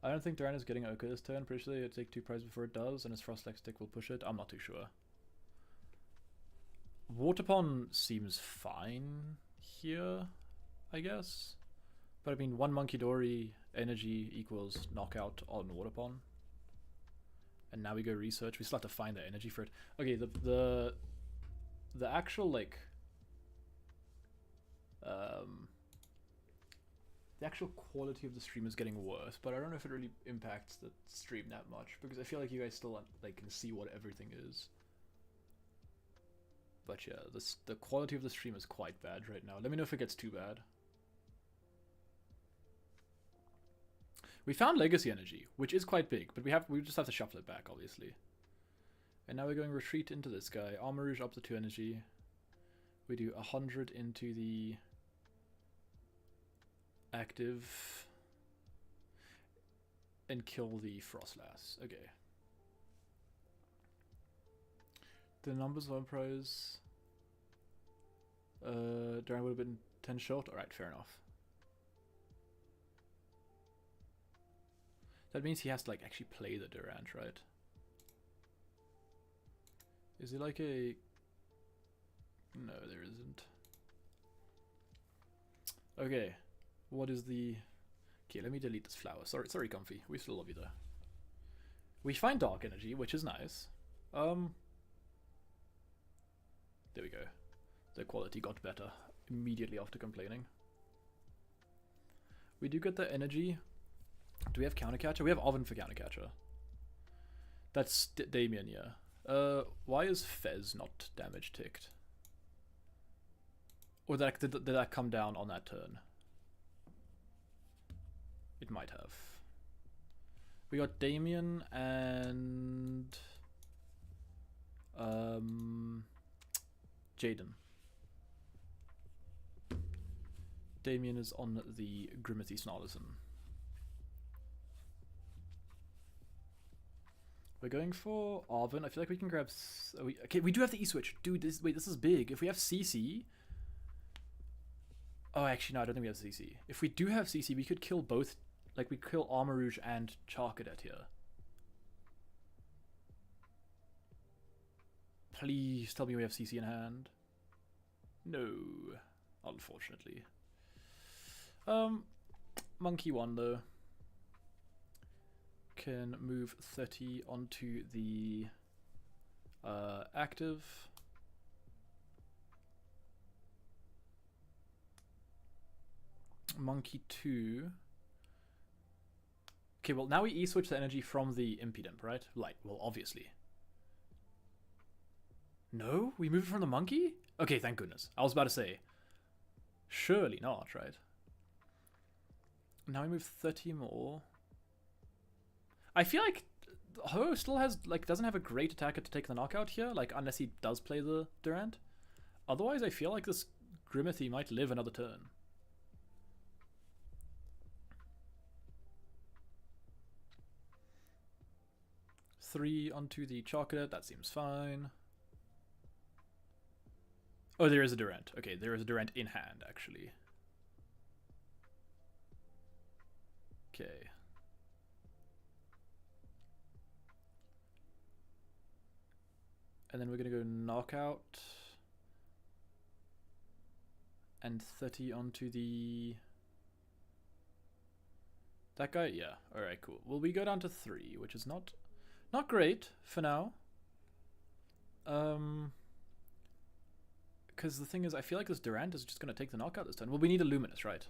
I don't think Duran is getting Oka this turn. Pretty sure it'll take 2 prizes before it does, and his Frostlax stick will push it. I'm not too sure. Waterpon seems fine here, I guess. But I mean, 1 Monkey Dory energy equals knockout on Waterpon. And now we go research. We still have to find the energy for it. Okay, the actual like the actual quality of the stream is getting worse, but I don't know if it really impacts the stream that much, because I feel like you guys still like can see what everything is. But yeah, the quality of the stream is quite bad right now. Let me know if it gets too bad. We found Legacy Energy, which is quite big, but we just have to shuffle it back, obviously. And now we're going Retreat into this guy. Armourouge up to 2 energy. We do 100 into the active and kill the Frostlass. Okay. The numbers of prize. Duran would have been 10 short. Alright, fair enough. That means he has to like actually play the Durant, right? Is he like a... No, there isn't. Okay. What is the... Okay, let me delete this flower. Sorry, Comfy. We still love you though. We find Dark Energy, which is nice. There we go. The quality got better immediately after complaining. We do get the energy. Do we have countercatcher? We have oven for countercatcher. That's Damien, yeah. Why is Fez not damage ticked? Or did that come down on that turn? It might have. We got Damien and Jaden. Damien is on the Grimmity Snarlison. We're going for Arvin. I feel like we can grab... okay, we do have the E-switch. Dude, this is big. If we have CC... Oh, actually, no, I don't think we have CC. If we do have CC, we could kill both... Like, we kill Armor Rouge and Charcadet here. Please tell me we have CC in hand. No. Unfortunately. Monkey 1, though. Can move 30 onto the active. Monkey 2. Okay, well, now we E-switch the energy from the impedimp, right? Like, well, obviously. No? We move it from the monkey? Okay, thank goodness. I was about to say, surely not, right? Now we move 30 more. I feel like Ho still has, like, doesn't have a great attacker to take the knockout here, like, unless he does play the Durant. Otherwise, I feel like this Grimmity might live another turn. Three onto the Chocolate, that seems fine. Oh, there is a Durant. Okay, there is a Durant in hand, actually. Okay. And then we're going to go Knockout. And 30 onto the... That guy? Yeah. Alright, cool. Well, we go down to 3, which is not great for now. Because the thing is, I feel like this Durant is just going to take the knockout this turn. Well, we need a Luminous, right?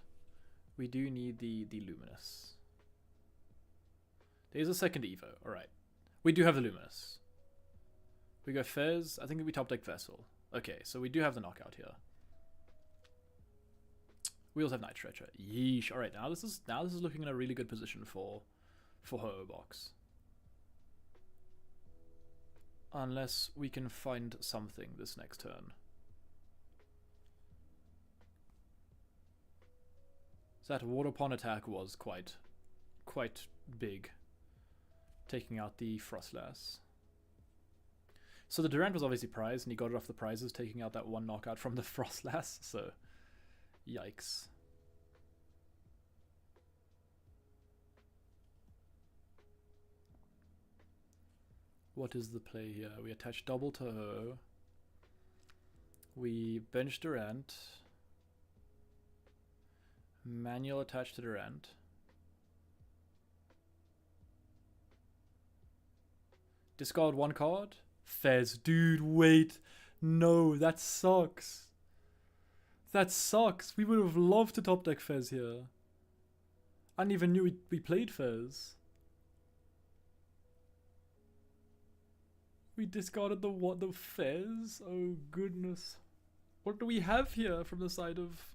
We do need the Luminous. There's a second Evo. Alright. We do have the Luminous. We go Fez. I think we top deck Vessel. Okay, so we do have the knockout here. We also have Night Stretcher. Yeesh. Alright, now this is looking in a really good position for Ho-Oh Box. Unless we can find something this next turn. So that Water Pond attack was quite big. Taking out the Frostlass. So the Durant was obviously prized, and he got it off the prizes, taking out that one knockout from the Frostlass, so... Yikes. What is the play here? We attach double to Ho. We bench Durant. Manual attached to Durant. Discard one card. Fez. Dude, wait. No, that sucks. That sucks. We would have loved to top deck Fez here. I didn't even knew we played Fez. We discarded the Fez? Oh, goodness. What do we have here from the side of...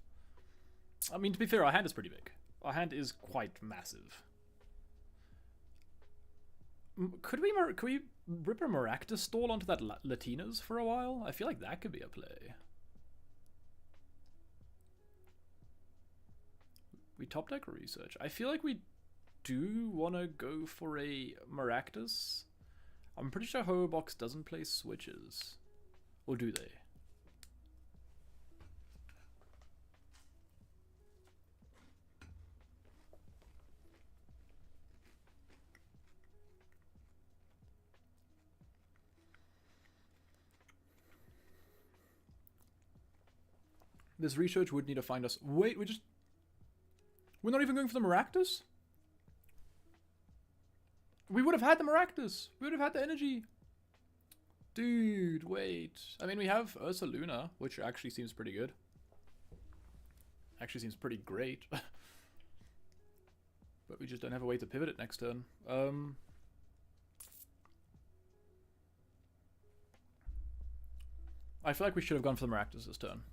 I mean, to be fair, our hand is pretty big. Our hand is quite massive. Could we rip a Maractus stall onto that Latinas for a while? I feel like that could be a play. We top deck Research. I feel like we do want to go for a Maractus. I'm pretty sure Ho-Oh Box doesn't play switches. Or do they? This research would need to find us. Wait, we're not even going for the Maractus? We would have had the Maractus. We would have had the energy. Dude, wait. I mean, we have Ursa Luna, which actually seems pretty good. Actually seems pretty great. But we just don't have a way to pivot it next turn. I feel like we should have gone for the Maractus this turn.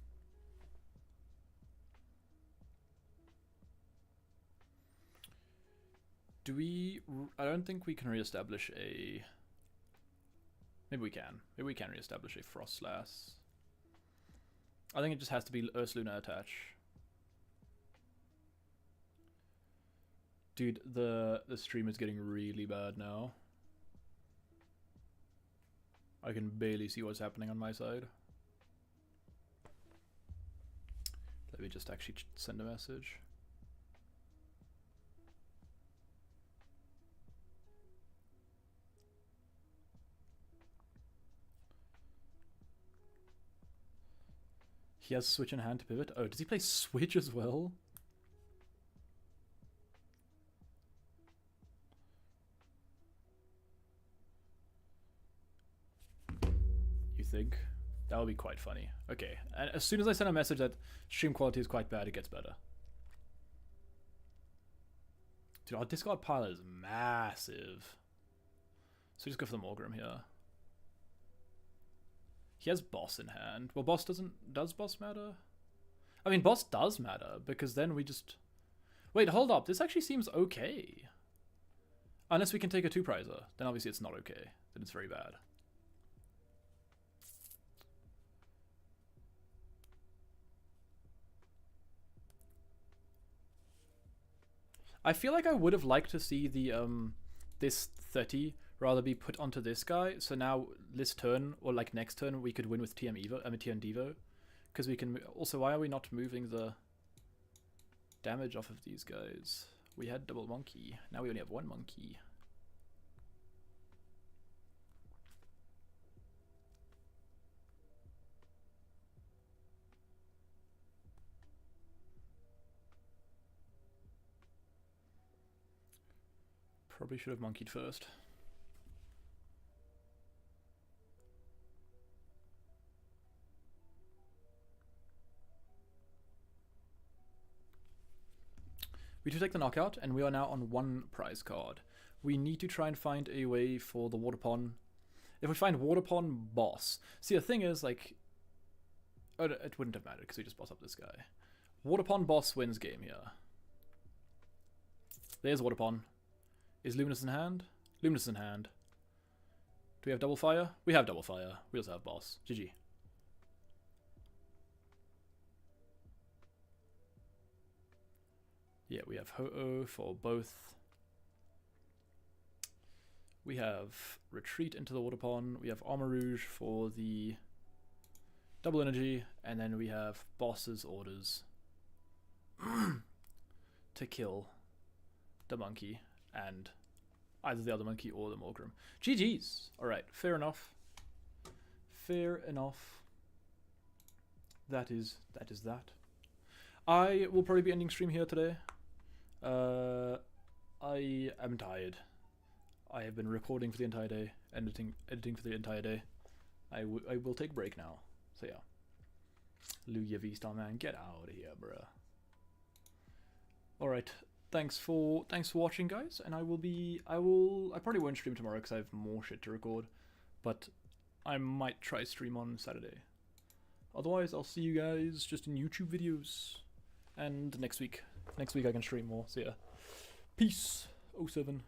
Do we... I don't think we can reestablish a... Maybe we can. Maybe we can reestablish a Frostlass. I think it just has to be Ursaluna attach. Dude, the stream is getting really bad now. I can barely see what's happening on my side. Let me just actually send a message. He has Switch in hand to pivot. Oh, does he play Switch as well? You think? That would be quite funny. Okay, and as soon as I send a message that stream quality is quite bad, it gets better. Dude, our discard pile is massive. So just go for the Morgrim here. He has boss in hand. Well, boss doesn't... Does boss matter? I mean, boss does matter, because then we just... Wait, hold up. This actually seems okay. Unless we can take a 2-prizer. Then obviously it's not okay. Then it's very bad. I feel like I would have liked to see the this 30 rather be put onto this guy. So now this turn or like next turn we could win with TM Evo, TM Devo, because we can. Also, why are we not moving the damage off of these guys? We had double monkey. Now we only have one monkey. Probably should have monkeyed first. We do take the knockout, and we are now on 1 prize card. We need to try and find a way for the Water Pond. If we find Water Pond boss... See, the thing is, like... Oh, it wouldn't have mattered, because we just boss up this guy. Water Pond boss wins game here. There's Water Pond. Is Luminous in hand? Luminous in hand. Do we have double fire? We have double fire. We also have boss. GG. Yeah, we have Ho-Oh for both. We have Retreat into the Water Pond. We have Armor Rouge for the double energy. And then we have Boss's orders to kill the monkey and either the other monkey or the Morgrim. GG's. Alright, fair enough. Fair enough. That is that. I will probably be ending stream here today. I am tired. I have been recording for the entire day, editing for the entire day. I will take a break now. So yeah. Lugia V-Star man, get out of here, bruh. Alright. Thanks for watching, guys, and I probably won't stream tomorrow because I have more shit to record, but I might try stream on Saturday. Otherwise, I'll see you guys just in YouTube videos, and next week I can stream more, so yeah. Peace, 07.